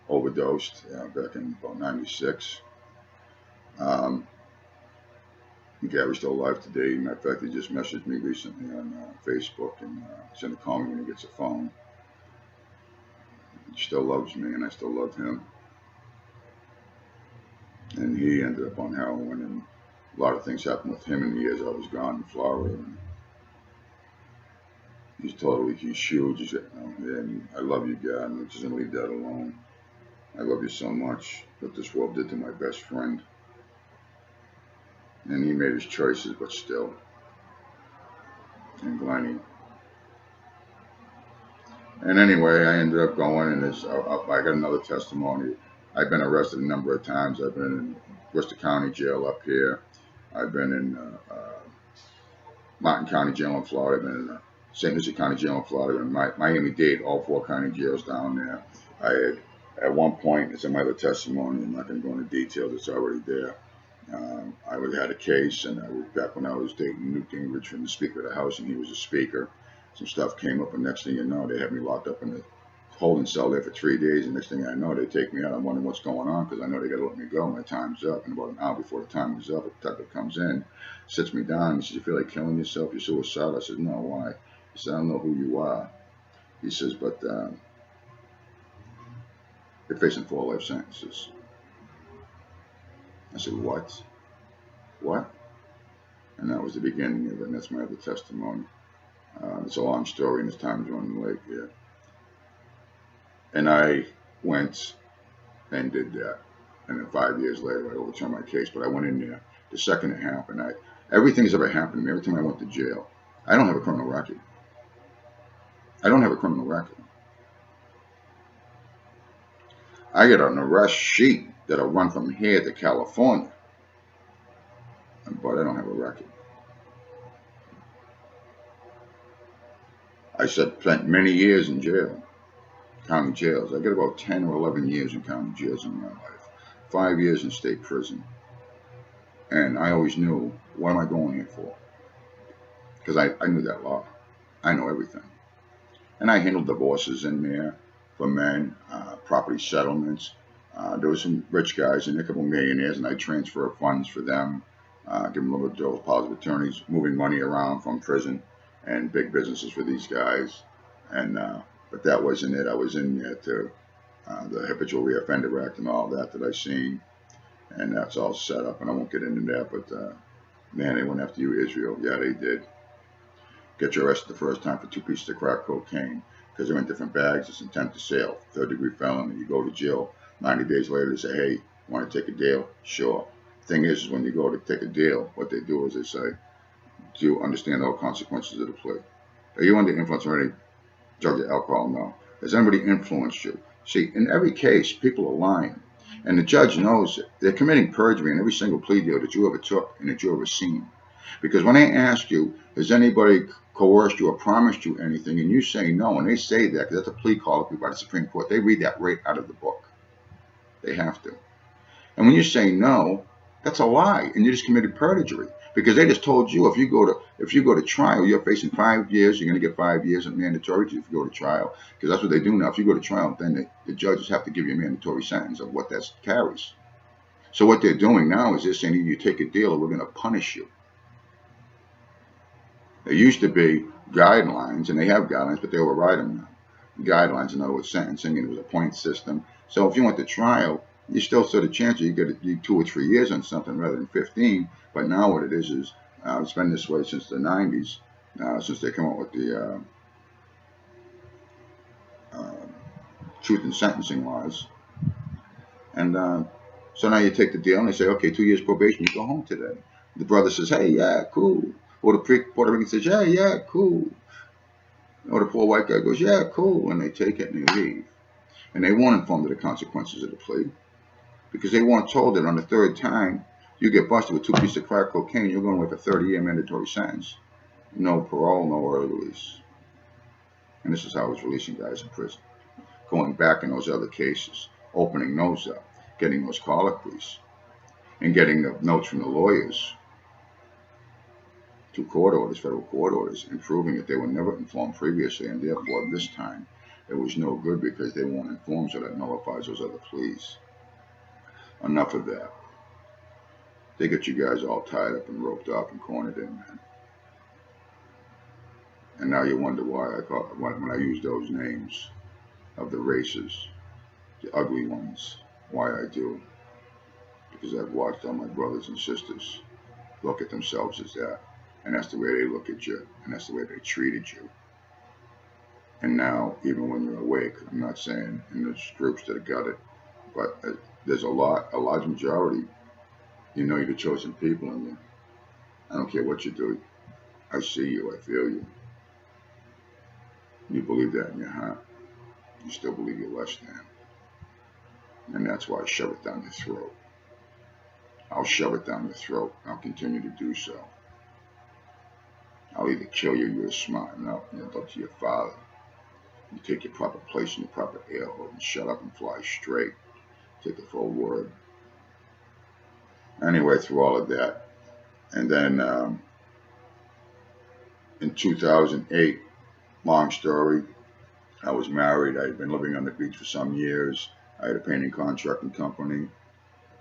overdosed back in about '96. Gary's still alive today. Matter of fact, he just messaged me recently on Facebook and he's going to call me when he gets a phone. He still loves me, and I still love him. And he ended up on heroin, and a lot of things happened with him in the years I was gone in Florida. And he's huge. And I love you, God, and I'm just going to leave that alone. I love you so much. What this world did to my best friend. And he made his choices, but still. And Glennie. And anyway, I ended up going, and I got another testimony. I've been arrested a number of times. I've been in Worcester County Jail up here. I've been in Martin County Jail in Florida. I've been in St. Lucie County Jail in Florida, and Miami-Dade, all 4 county jails down there. I had, at one point, it's in my other testimony, I'm not going to go into details, it's already there. I had a case, and back when I was dating Newt Gingrich from the Speaker of the House, and he was a speaker. Some stuff came up, and next thing you know, they had me locked up in a holding cell there for 3 days, and next thing I know, they take me out. I'm wondering what's going on, because I know they got to let me go. My time's up, and about an hour before the time was up, a detective comes in, sits me down, and he says, "You feel like killing yourself? You're suicidal?" I said, "No, why?" He said, "I don't know who you are." He says, "But you're facing 4 life sentences." I said, "What? What?" And that was the beginning of it, and that's my other testimony. It's a long story, and it's time's running late here. And I went and did that. And then 5 years later, I overturned my case. But I went in there the second it happened. Everything that's ever happened to me, every time I went to jail, I don't have a criminal record. I don't have a criminal record. I get an arrest sheet that'll run from here to California. But I don't have a record. I spent many years in jail, county jails. I got about 10 or 11 years in county jails in my life. 5 years in state prison. And I always knew, what am I going here for? Because I knew that law. I know everything. And I handled divorces in there for men, property settlements. There were some rich guys and a couple millionaires, and I transfer funds for them, give them a little bit of positive attorneys, moving money around from prison and big businesses for these guys. And but that wasn't it. I was in there to the Habitual Reoffender Act and all that I seen, and that's all set up. And I won't get into that, but man, they went after you, Israel. Yeah, they did. Get you arrested the first time for 2 pieces of crack cocaine because they're in different bags. It's intent to sale, 3rd-degree felony. You go to jail. 90 days later, they say, "Hey, want to take a deal?" Sure. Thing is when you go to take a deal, what they do is they say, "Do you understand all consequences of the plea? Are you under influence of any drug or alcohol?" No. Has anybody influenced you? See, in every case, people are lying. And the judge knows it. They're committing perjury in every single plea deal that you ever took and that you ever seen. Because when they ask you, has anybody coerced you or promised you anything, and you say no, and they say that, because that's a plea call by the Supreme Court, they read that right out of the book. They have to. And when you say no, that's a lie, and you just committed perjury. Because they just told you if you go to trial, you're facing 5 years, you're going to get 5 years of mandatory if you go to trial. Because that's what they do now. If you go to trial, then the judges have to give you a mandatory sentence of what that carries. So what they're doing now is they're saying you take a deal or we're going to punish you. There used to be guidelines, and they have guidelines, but they override them now. Guidelines, in other words, sentencing, and it was a point system. So if you went to trial, you still stood a chance you get 2 or 3 years on something rather than 15. But now what it is it's been this way since the 90s, since they come up with the truth in sentencing laws. And so now you take the deal, and they say, okay, 2 years probation, you go home today. The brother says, hey, yeah, cool. Or the Puerto Rican says, yeah, cool. Or the poor white guy goes, yeah, cool. And they take it and they leave. And they weren't informed of the consequences of the plea, because they weren't told that on the 3rd time You get busted with 2 pieces of crack cocaine, you're going away for 30-year mandatory sentence. No parole, no early release. And this is how I was releasing guys in prison. Going back in those other cases, opening those up, getting those colloquies, and getting the notes from the lawyers to court orders, federal court orders, and proving that they were never informed previously, and therefore this time it was no good because they weren't informed, so that nullifies those other pleas. Enough of that. They get you guys all tied up and roped up and cornered in, man. And now you wonder why when I use those names of the races, the ugly ones, why I do. Because I've watched all my brothers and sisters look at themselves as that, and that's the way they look at you, and that's the way they treated you. And now, even when you're awake, I'm not saying in those groups that have got it, but there's a large majority, you know you're the chosen people, and I don't care what you do, I see you, I feel you. You believe that in your heart. You still believe you're less than. And that's why I shove it down your throat. I'll shove it down your throat. I'll continue to do so. I'll either kill you, you're smart enough, and you'll look to your father. You take your proper place in your proper air hole and shut up and fly straight. Take the full word. Anyway, through all of that. And then in 2008, long story, I was married. I had been living on the beach for some years. I had a painting contracting company.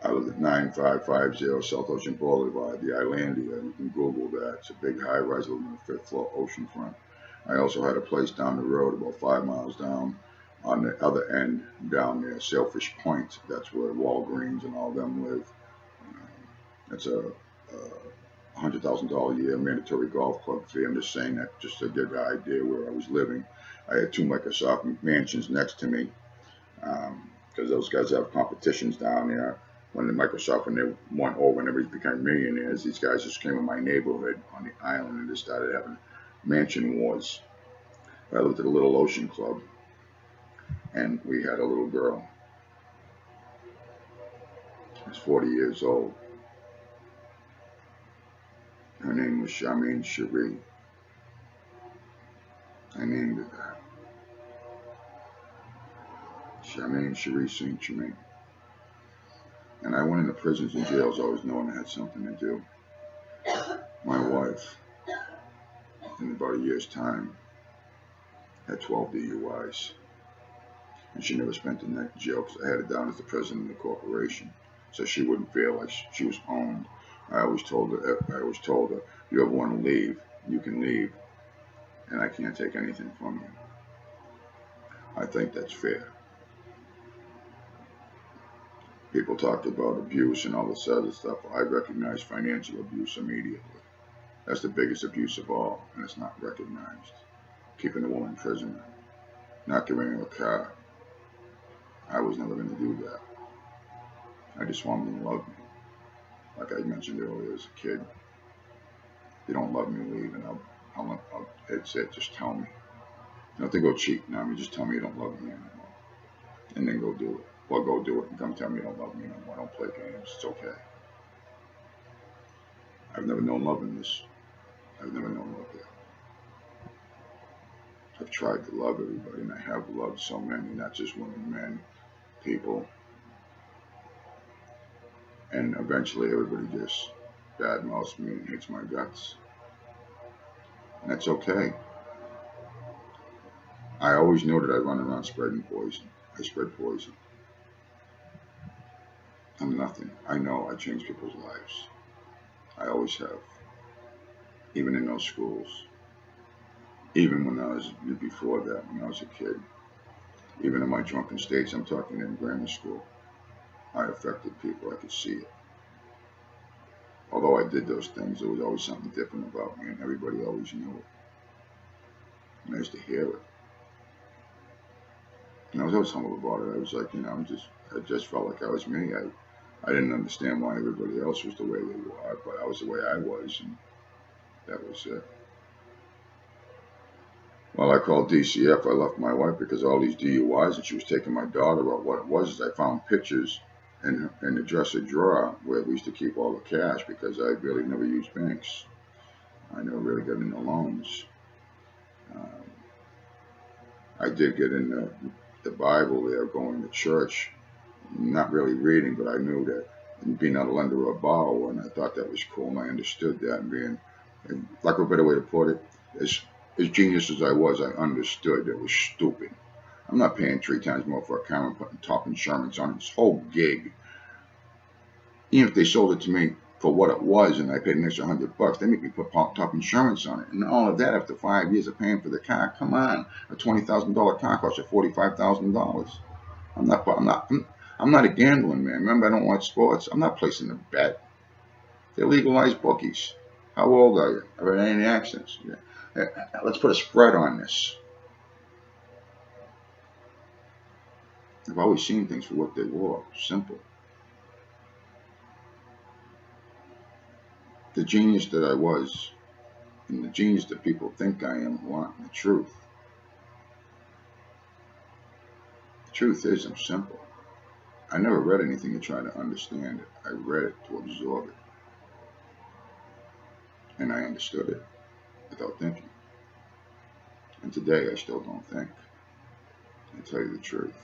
I lived at 9550 South Ocean Boulevard, the Islandia. You can Google that. It's a big high-rise living on the 5th floor oceanfront. I also had a place down the road, about 5 miles down, on the other end, down there, Sailfish Point. That's where Walgreens and all them live. That's a $100,000 a year mandatory golf club fee. I'm just saying that just to give you an idea where I was living. I had 2 Microsoft mansions next to me, because those guys have competitions down there. When they went over and everybody became millionaires, these guys just came in my neighborhood on the island and just started having mansion wars. I lived at a little ocean club, and we had a little girl. She was 40 years old. Her name was Germain Cherie. I named her that. Germain Cherie St. Germain. And I went into prisons and jails always knowing I had something to do. My wife, in about a year's time, had 12 DUIs. And she never spent the night in jail because I had her down as the president of the corporation. So she wouldn't feel like she was owned. I always told her, if you ever want to leave, you can leave. And I can't take anything from you. I think that's fair. People talk about abuse and all this other stuff. I recognize financial abuse immediately. That's the biggest abuse of all, and it's not recognized. Keeping a woman prisoner, not giving her a car. I was never going to do that. I just want them to love me. Like I mentioned earlier, as a kid, if you don't love me, leave, and it's it. Just tell me. You don't have to go cheating on me. Just tell me you don't love me anymore, and then go do it. Well, go do it and come tell me you don't love me anymore. Don't play games. It's okay. I've never known love in this. I've never known love there. I've tried to love everybody, and I have loved so many, not just women, men, people. And eventually everybody just badmouths me and hates my guts. And that's okay. I always knew that I run around spreading poison. I spread poison. I'm nothing. I know I change people's lives. I always have. Even in those schools. Even when I was, before that, when I was a kid. Even in my drunken states, I'm talking in grammar school. I affected people. I could see it. Although I did those things, there was always something different about me, and everybody always knew it. And I used to hear it. And I was always humble about it. I was like, I just felt like I was me. I didn't understand why everybody else was the way they were, but I was the way I was, and that was it. Well, I called DCF. I left my wife because all these DUIs, and she was taking my daughter out. What it was is I found pictures in the dresser drawer where we used to keep all the cash because I really never used banks. I never really got into loans. Um, I did get in the Bible there, going to church, not really reading, but I knew that and being not a lender or a borrower, and I thought that was cool, and I understood that. And like a better way to put it, as genius as I was, I understood it was stupid. I'm not paying 3 times more for a car and putting top insurance on this whole gig. Even if they sold it to me for what it was and I paid an extra $100, they make me put top insurance on it. And all of that after 5 years of paying for the car. Come on, a $20,000 car costs you $45,000. I'm not a gambling man. Remember, I don't watch sports. I'm not placing a bet. They're legalized bookies. How old are you? Have you had any accidents? Yeah. Let's put a spread on this. I've always seen things for what they were. Simple. The genius that I was, and the genius that people think I am, want the truth. The truth is, I'm simple. I never read anything to try to understand it. I read it to absorb it. And I understood it without thinking. And today I still don't think. I tell you the truth.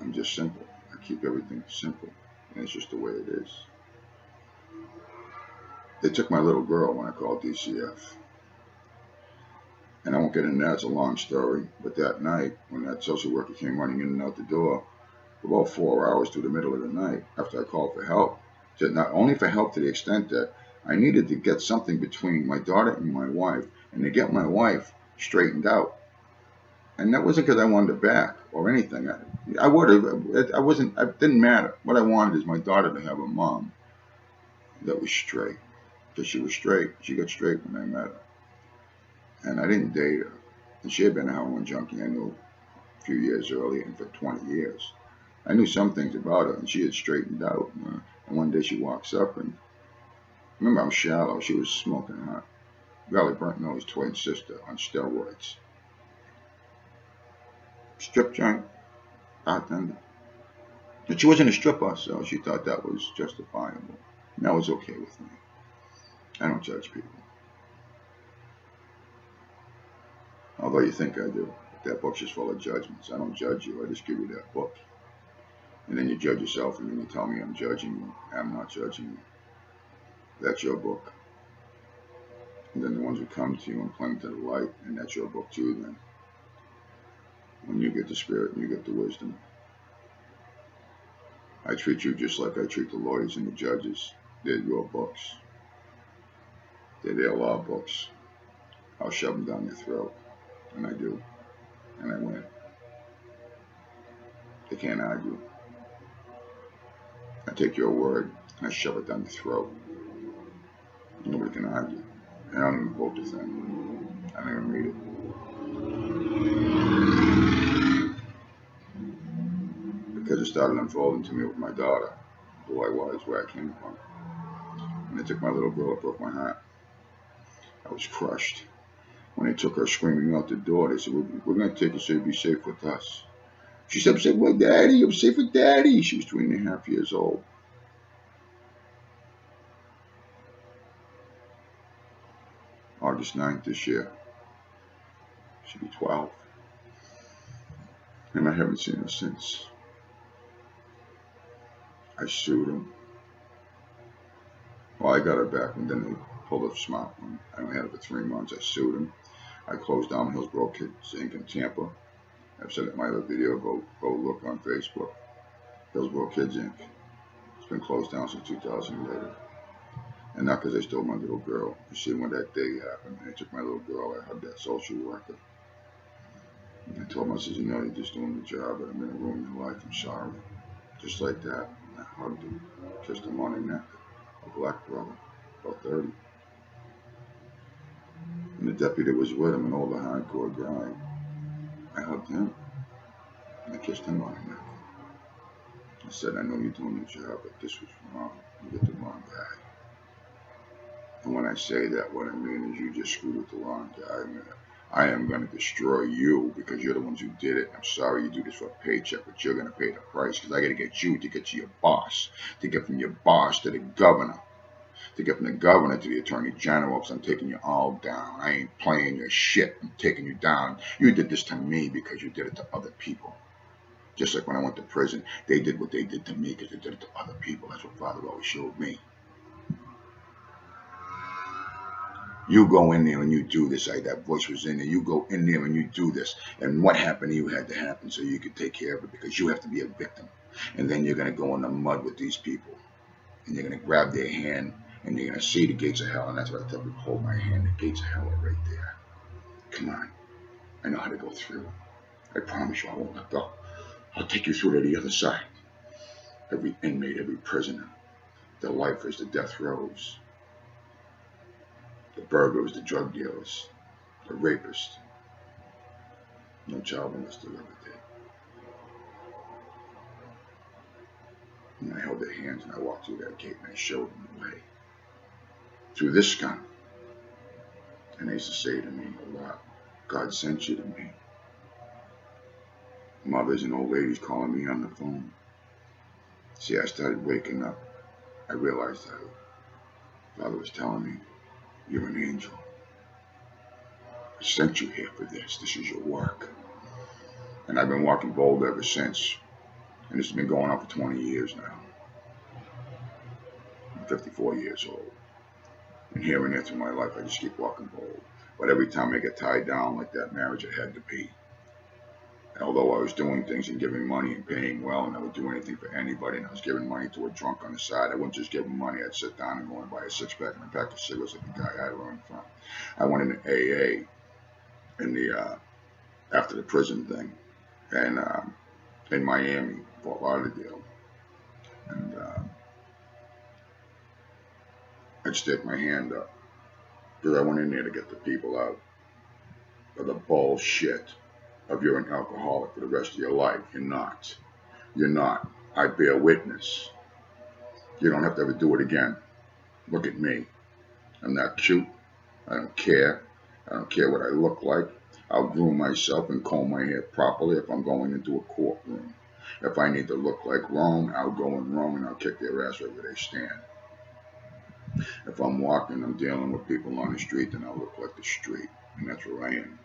I'm just simple. I keep everything simple. And it's just the way it is. They took my little girl when I called DCF. And I won't get into that, it's a long story. But that night, when that social worker came running in and out the door, for about 4 hours through the middle of the night, after I called for help, not only for help to the extent that I needed to get something between my daughter and my wife, and to get my wife straightened out. And that wasn't because I wanted her back or anything. I would have. It didn't matter. What I wanted is my daughter to have a mom that was straight. Because she was straight. She got straight when I met her. And I didn't date her. And she had been a heroin junkie I knew a few years earlier, and for 20 years. I knew some things about her, and she had straightened out. And one day she walks up, and remember, I'm shallow. She was smoking hot. Valley Burnt Nose twin sister on steroids. Strip joint, bartender. And she wasn't a stripper, so she thought that was justifiable. And that was okay with me. I don't judge people. Although you think I do. That book's just full of judgments. I don't judge you. I just give you that book. And then you judge yourself, and then you tell me I'm judging you. I'm not judging you. That's your book. And then the ones who come to you and cling to the light, and that's your book too then. When you get the spirit and you get the wisdom. I treat you just like I treat the lawyers and the judges. They're your books. They're their law books. I'll shove them down your throat. And I do. And I win. They can't argue. I take your word and I shove it down your throat. Nobody can argue. And I don't even quote the thing. I don't even read it. Because it started unfolding to me with my daughter, who I was, where I came from. When they took my little girl, it broke my heart. I was crushed. When they took her screaming out the door, they said, we're going to take you so you'll be safe with us. She said, well, Daddy, I'm safe with Daddy. She was 3.5 years old. August 9th this year. She'll be 12. And I haven't seen her since. I sued him. Well, I got her back, and then they pulled a smart one. I only had her for 3 months. I sued him. I closed down Hillsborough Kids Inc. in Tampa. I've said it in my other video. Go look on Facebook. Hillsborough Kids Inc. It's been closed down since 2011. And not because I stole my little girl. You see, when that day happened, they took my little girl. I hugged that social worker. And I told him, I said, you're just doing the job, but I'm going to ruin your life. I'm sorry. Just like that. And I hugged him, kissed him on the neck. A black brother, about 30. And the deputy was with him, an older hardcore guy. I hugged him, and I kissed him on the neck. I said, I know you're doing your job, but this was wrong. You got the wrong guy. And when I say that, what I mean is you just screwed with the wrong guy. I am going to destroy you because you're the ones who did it. I'm sorry you do this for a paycheck, but you're going to pay the price because I got to get you to get to your boss, to get from your boss to the governor, to get from the governor to the attorney general, because I'm taking you all down. I ain't playing your shit. I'm taking you down. You did this to me because you did it to other people. Just like when I went to prison, they did what they did to me because they did it to other people. That's what Father always showed me. You go in there and you do this. Like that voice was in there. You go in there and you do this. And what happened to you had to happen so you could take care of it because you have to be a victim. And then you're going to go in the mud with these people. And you're going to grab their hand and you're going to see the gates of hell. And that's what I tell people, hold my hand. The gates of hell are right there. Come on. I know how to go through. I promise you I won't let go. I'll take you through to the other side. Every inmate, every prisoner, the lifers, the death rows, the burglars, the drug dealers, the rapists. No child molester ever did. And I held their hands and I walked through that gate and I showed them the way. Through this scum. And they used to say to me a lot, God sent you to me. Mothers and old ladies calling me on the phone. See, I started waking up. I realized that Father was telling me, you're an angel. I sent you here for this. This is your work. And I've been walking bold ever since. And this has been going on for 20 years now. I'm 54 years old. And here and there through my life, I just keep walking bold. But every time I get tied down like that marriage, it had to be. And although I was doing things and giving money and paying well, and I would do anything for anybody, and I was giving money to a drunk on the side, I wouldn't just give him money. I'd sit down and go and buy a six-pack and a pack of cigarettes like the guy I learned from. I went into AA in the after the prison thing, and in Miami, Fort Lauderdale, and I'd stick my hand up because I went in there to get the people out of the bullshit of you're an alcoholic for the rest of your life. You're not. You're not. I bear witness. You don't have to ever do it again. Look at me. I'm not cute. I don't care. I don't care what I look like. I'll groom myself and comb my hair properly if I'm going into a courtroom. If I need to look like Rome, I'll go in Rome and I'll kick their ass right where they stand. If I'm walking, I'm dealing with people on the street, then I'll look like the street. And that's where I am.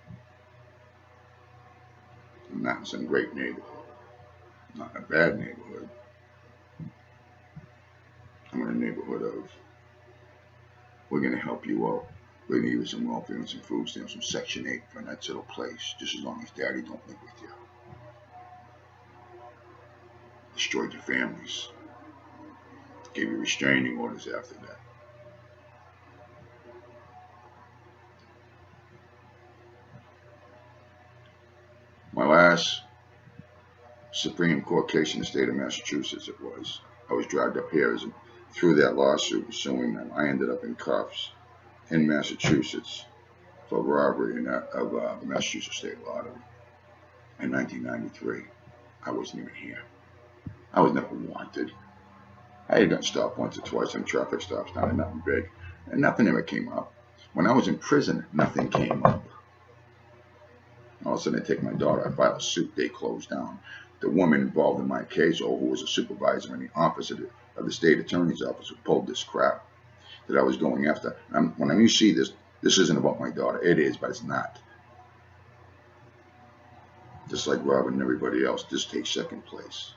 I'm not in some great neighborhood. I'm not in a bad neighborhood. I'm in a neighborhood of, we're going to help you out. We're going to give you some welfare and some food stamps, some Section 8 for a nice little place, just as long as Daddy don't live with you. Destroyed your families. Gave you restraining orders after that. My last Supreme Court case in the state of Massachusetts, I was dragged up here through that lawsuit suing them. I ended up in cuffs in Massachusetts for robbery of the Massachusetts State Lottery in 1993. I wasn't even here. I was never wanted. I had gotten stopped once or twice on traffic stops, not nothing big, and nothing ever came up. When I was in prison, nothing came up. All of a sudden, they take my daughter. I filed a suit. They closed down. The woman involved in my case, who was a supervisor in the office of the state attorney's office, who pulled this crap that I was going after. When you see this, this isn't about my daughter. It is, but it's not. Just like Robin and everybody else, this takes second place.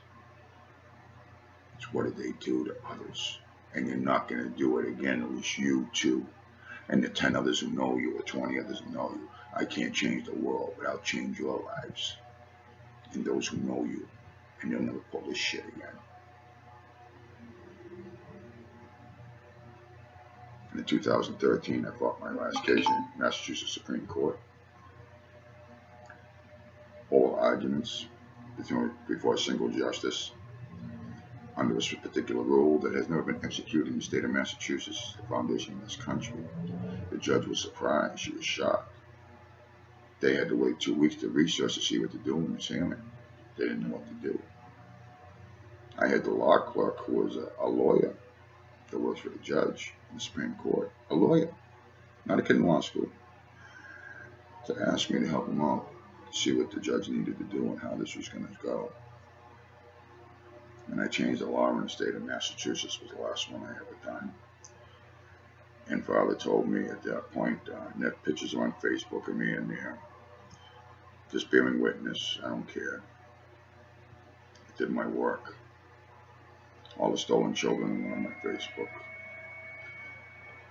It's what did they do to others? And you're not going to do it again. It was you too. And the 10 others who know you, or 20 others who know you. I can't change the world, but I'll change your lives. And those who know you. And you'll never pull this shit again. In 2013, I fought my last case in Massachusetts Supreme Court. Oral arguments before a single justice under this particular rule that has never been executed in the state of Massachusetts, the foundation of this country. The judge was surprised. She was shocked. They had to wait 2 weeks to research to see what to do and examine it. They didn't know what to do. I had the law clerk who was a lawyer that works for the judge in the Supreme Court. A lawyer, not a kid in law school. to ask me to help him out, to see what the judge needed to do and how this was going to go. And I changed the law in the state of Massachusetts, was the last one I ever done. And Father told me at that point, net pictures are on Facebook of me in there, just bearing witness. I don't care. I did my work. All the stolen children were on my Facebook.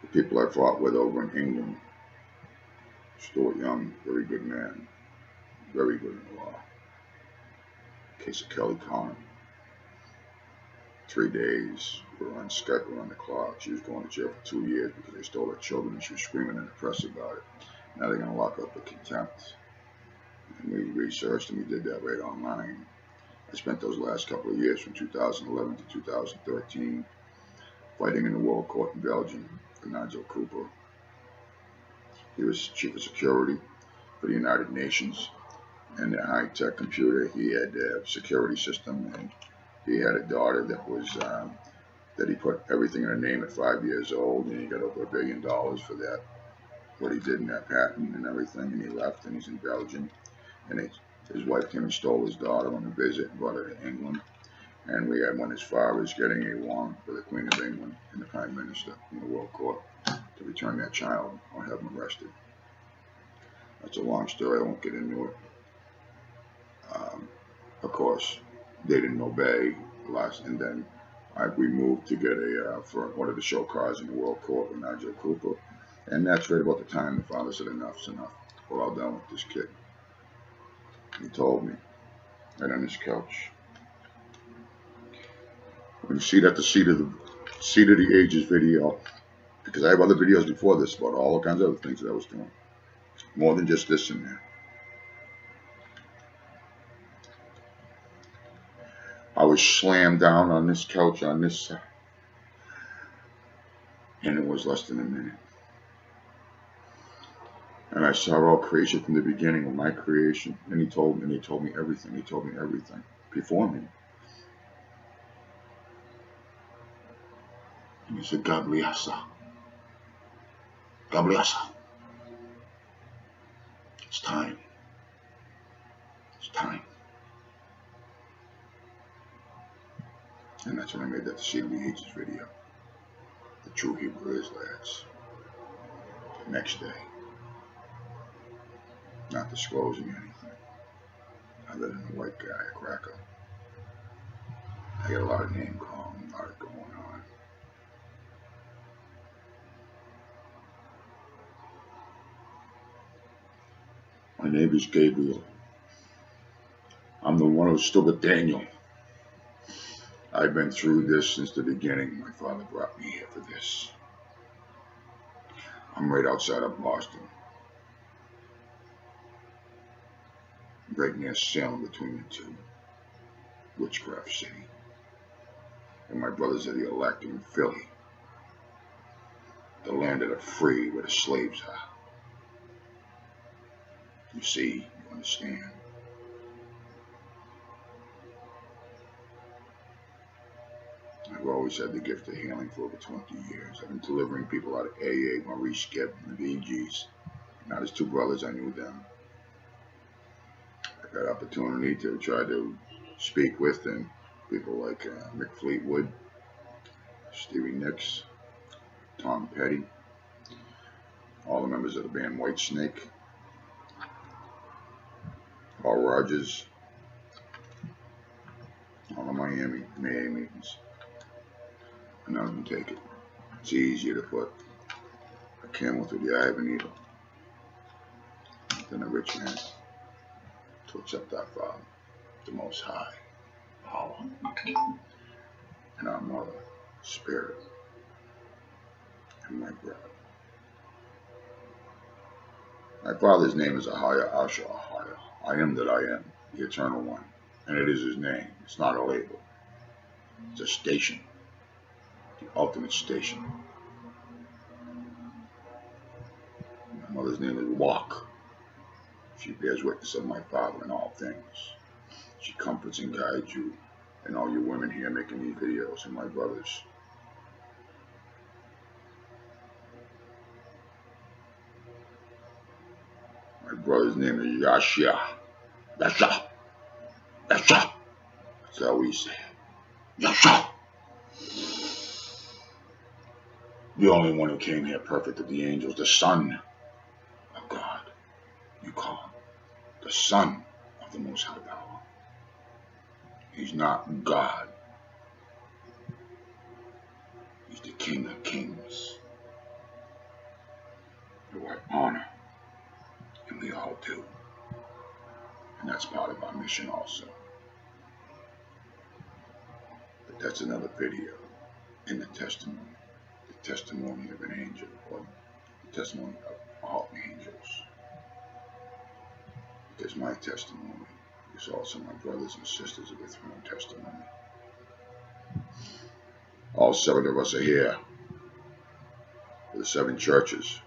The people I fought with over in England, Stuart Young, very good man, very good in the law. Case of Kelly Conner. 3 days, we were on Skype, we were on the clock. She was going to jail for 2 years because they stole her children and she was screaming in the press about it. Now they're going to lock her up for contempt. And we researched and we did that right online. I spent those last couple of years from 2011 to 2013 fighting in the World Court in Belgium for Nigel Cooper. He was chief of security for the United Nations, and the high-tech computer, he had a security system, and he had a daughter that was that he put everything in her name at 5 years old, and he got over $1 billion for that, what he did in that patent and everything, and he left, and he's in Belgium, and his wife came and stole his daughter on a visit and brought her to England, and we had one as far as getting a warrant for the Queen of England and the Prime Minister in the World Court to return that child or have him arrested. That's a long story, I won't get into it. Of course, they didn't obey and then we moved to get for one of the show cars in the World Court with Nigel Cooper, and that's right about the time the father said enough's enough. We're all done with this kid. He told me, right on his couch. When you see that, the Seat of the Ages video, because I have other videos before this about all kinds of other things that I was doing, more than just this in there. I was slammed down on this couch on this side, and it was less than a minute. And I saw all creation from the beginning of my creation, and he told me everything. He told me everything before me. And he said, God bless you. God bless you. It's time. It's time. And that's when I made that Seat of the Ages video. The true Hebrew Israelites. The next day. Not disclosing anything. Other than a white guy, a cracker. I got a lot of name calling, a lot going on. My name is Gabriel. I'm the one who stood with Daniel. I've been through this since the beginning. My father brought me here for this. I'm right outside of Boston. Right near Salem, between the two. Witchcraft City. And my brothers are the elect in Philly. The land of the free, where the slaves are. You see, you understand. I've always had the gift of healing for over 20 years. I've been delivering people out of AA, Maurice Gibb, and the VGs. Not his two brothers, I knew them. I got opportunity to try to speak with them. People like Mick Fleetwood, Stevie Nicks, Tom Petty, all the members of the band White Snake, Paul Rogers, all the Miami meetings. And none of them take it. It's easier to put a camel through the eye of a needle than a rich man to accept our Father, the Most High, power, and our Mother, Spirit, and my brother. My Father's name is Ahayah, Ahayah. I am that I am, the Eternal One, and it is His name. It's not a label. It's a station, the ultimate station. My mother's name is Walk. She bears witness of my Father in all things. She comforts and guides you, and all you women here making these videos, and my brothers. My brother's name is Yasha. Yasha. Yasha. That's how we say it. Yasha. The only one who came here perfect of the angels, the Son of God. You call him the Son of the Most High Power. He's not God. He's the King of Kings. Who I honor, and we all do. And that's part of our mission also. But that's another video in the testimony. The testimony of an angel, or the testimony of all angels. Because my testimony is also my brothers and sisters of the throne testimony. All 7 of us are here for the 7 churches,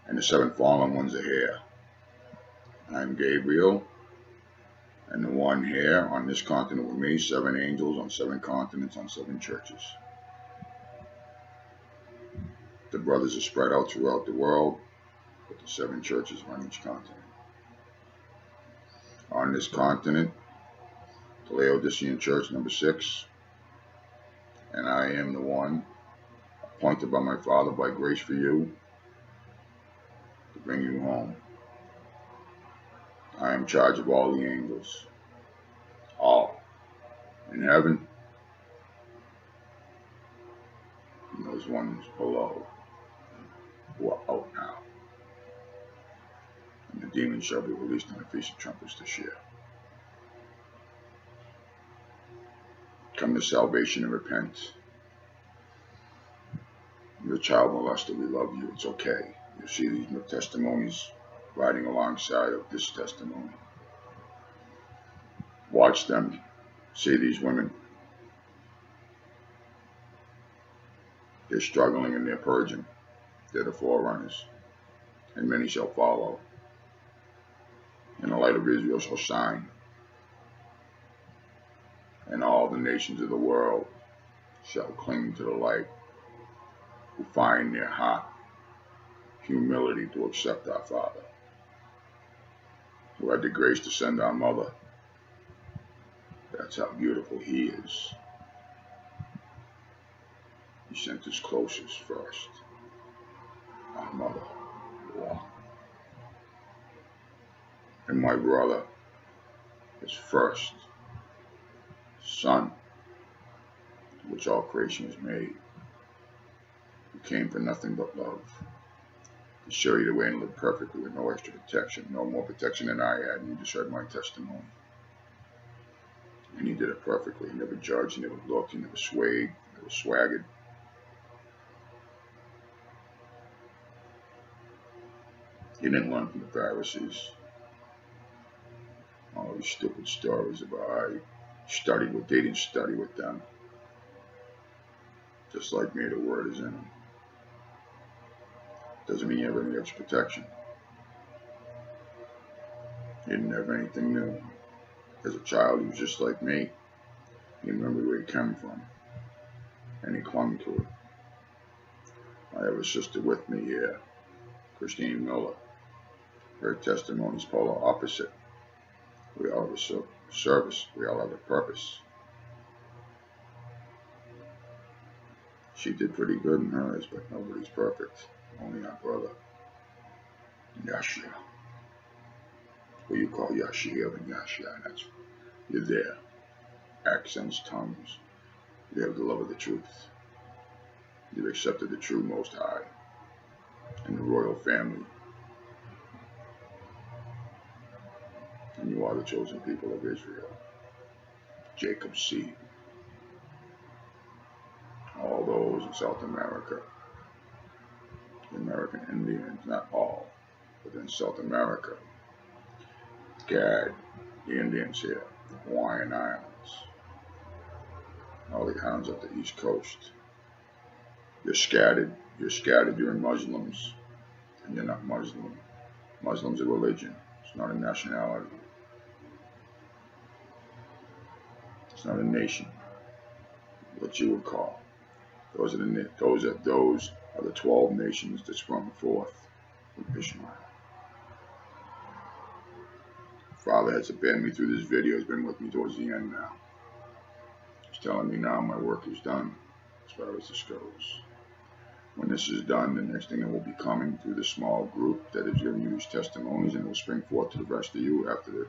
and the 7 fallen ones are here. I'm Gabriel, and the one here on this continent with me, 7 angels on 7 continents on 7 churches. The brothers are spread out throughout the world, but the 7 churches on each continent. On this continent, the Laodicean Church, number 6, and I am the one appointed by my Father by grace for you to bring you home. I am in charge of all the angels, all in heaven, and those ones below who are out now. And the demons shall be released on the Feast of Trumpets this year. Come to salvation and repent. You're a child molester, we love you, it's okay. You see these testimonies riding alongside of this testimony. Watch them, see these women. They're struggling and they're purging. They're the forerunners, and many shall follow. And the light of Israel shall shine, and all the nations of the world shall cling to the light, who find their heart humility to accept our Father, who had the grace to send our mother. That's how beautiful he is. He sent his closest first, our mother. Wow. And my brother, his first son, which all creation was made, who came for nothing but love, to show you the way and live perfectly with no extra protection, no more protection than I had, and you just heard my testimony. And he did it perfectly. He never judged, he never looked, he never swayed, he never swaggered. He didn't learn from the Pharisees. All these stupid stories about how he studied what they didn't study with them. Just like me, the word is in him. Doesn't mean you have any extra protection. He didn't have anything new. As a child, he was just like me. He remembered where he came from, and he clung to it. I have a sister with me here, Christine Miller. Her testimony is polar opposite. We all have a service. We all have a purpose. She did pretty good in hers, but nobody's perfect. Only our brother, Yasha. Who you call Yashiel and Yasha. That's, you're there. Accents, tongues. You have the love of the truth. You've accepted the true Most High and the royal family. And you are the chosen people of Israel, Jacob's seed. All those in South America, the American Indians, not all, but in South America, Gad, the Indians here, the Hawaiian Islands, all the islands up the East Coast. You're scattered, you're Muslims, and you're not Muslim. Muslim's a religion, it's not a nationality. It's not a nation, what you would call. Those are the 12 nations that sprung forth from Ishmael. Father has abandoned me through this video. He's been with me towards the end now. He's telling me now my work is done as far as this goes. When this is done, the next thing that will be coming through the small group that is giving you these testimonies, and it will spring forth to the rest of you after the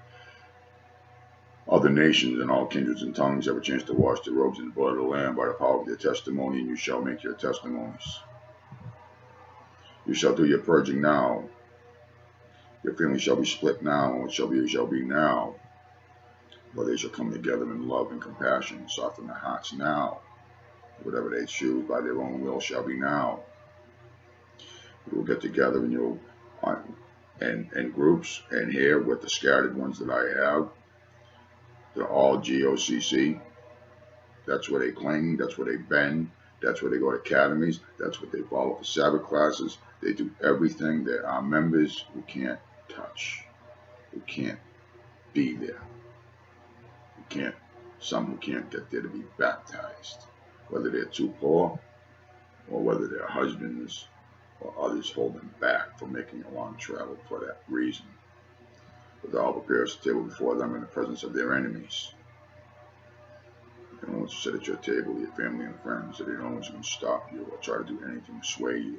other nations and all kindreds and tongues have a chance to wash their robes in the blood of the Lamb by the power of their testimony, and you shall make your testimonies. You shall do your purging now. Your family shall be split now, and what shall be now. But they shall come together in love and compassion, soften their hearts now. Whatever they choose by their own will shall be now. You will get together and you'll in groups, and here with the scattered ones that I have, they're all GOCC. That's where they cling, that's where they bend, that's where they go to academies, that's what they follow for Sabbath classes. They do everything that our members who can't touch, who can't be there, some who can't get there to be baptized, whether they're too poor or whether their husbands or others hold them back from making a long travel for that reason. But thou preparest a table before them in the presence of their enemies. You don't want to sit at your table with your family and friends, that they don't want to stop you or try to do anything to sway you,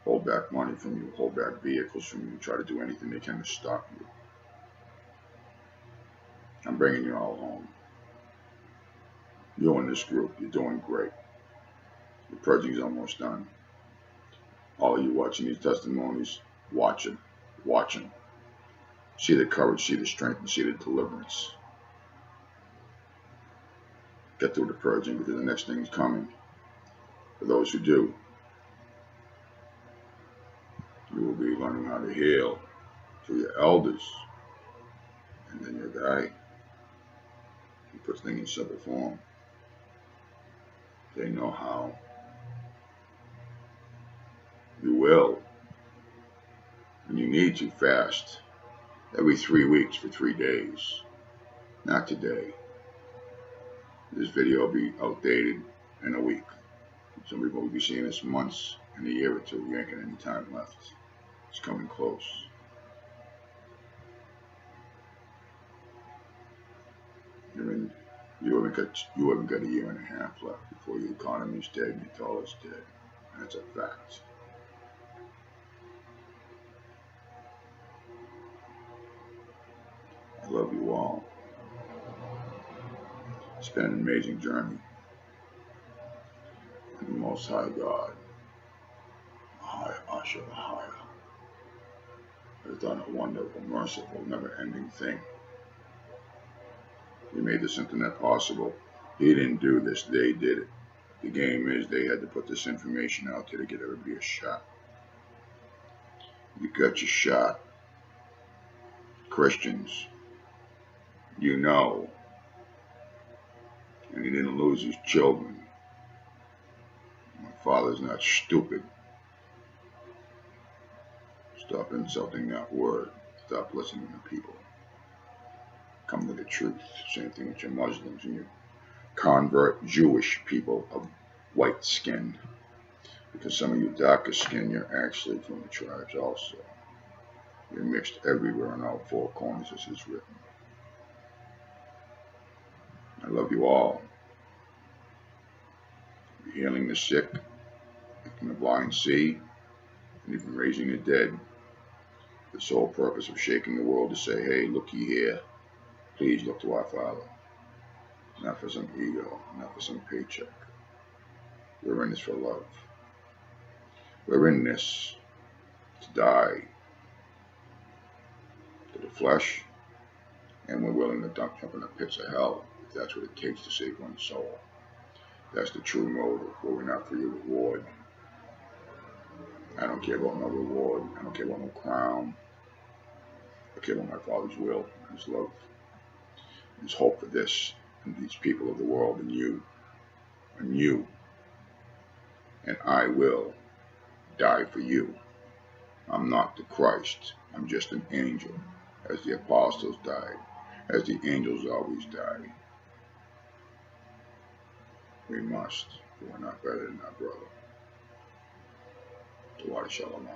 hold back money from you, hold back vehicles from you, try to do anything they can to stop you. I'm bringing you all home. You're in this group. You're doing great. The purging is almost done. All of you watching these testimonies, watch them. Watch them. See the courage, see the strength, and see the deliverance. Get through the purging, because the next thing is coming. For those who do, you will be learning how to heal through your elders. And then your guy, he puts things in simple form. They know how. You will, and you need to fast every 3 weeks for 3 days. Not today. This video will be outdated in a week. Some people will be seeing this months in a year or two. You ain't got any time left. It's coming close. You haven't got a year and a half left before your economy's dead and your dollar's dead. That's a fact. I love you all. It's been an amazing journey. And the Most High God, Ahayah, has done a wonderful, merciful, never-ending thing. He made this internet possible. He didn't do this, they did it. The game is they had to put this information out there to get everybody a shot. You got your shot. Christians, you know. And he didn't lose his children. My father's not stupid. Stop insulting that word. Stop listening to people. Come to the truth. Same thing with your Muslims and your convert Jewish people of white skin. Because some of you darker skin, you're actually from the tribes also. You're mixed everywhere in all four corners, as is written. I love you all. You're healing the sick, making the blind see, and even raising the dead. The sole purpose of shaking the world to say, hey, look ye here. Please look to our Father. Not for some ego, not for some paycheck. We're in this for love. We're in this to die to the flesh, and we're willing to jump in the pits of hell if that's what it takes to save one's soul. That's the true motive, but we're not for your reward. I don't care about no reward. I don't care about no crown. I care about my Father's will, His love, His hope for this, and these people of the world, and you. And I will die for you. I'm not the Christ. I'm just an angel, as the apostles died, as the angels always die. We must, for we're not better than our brother. Shalom.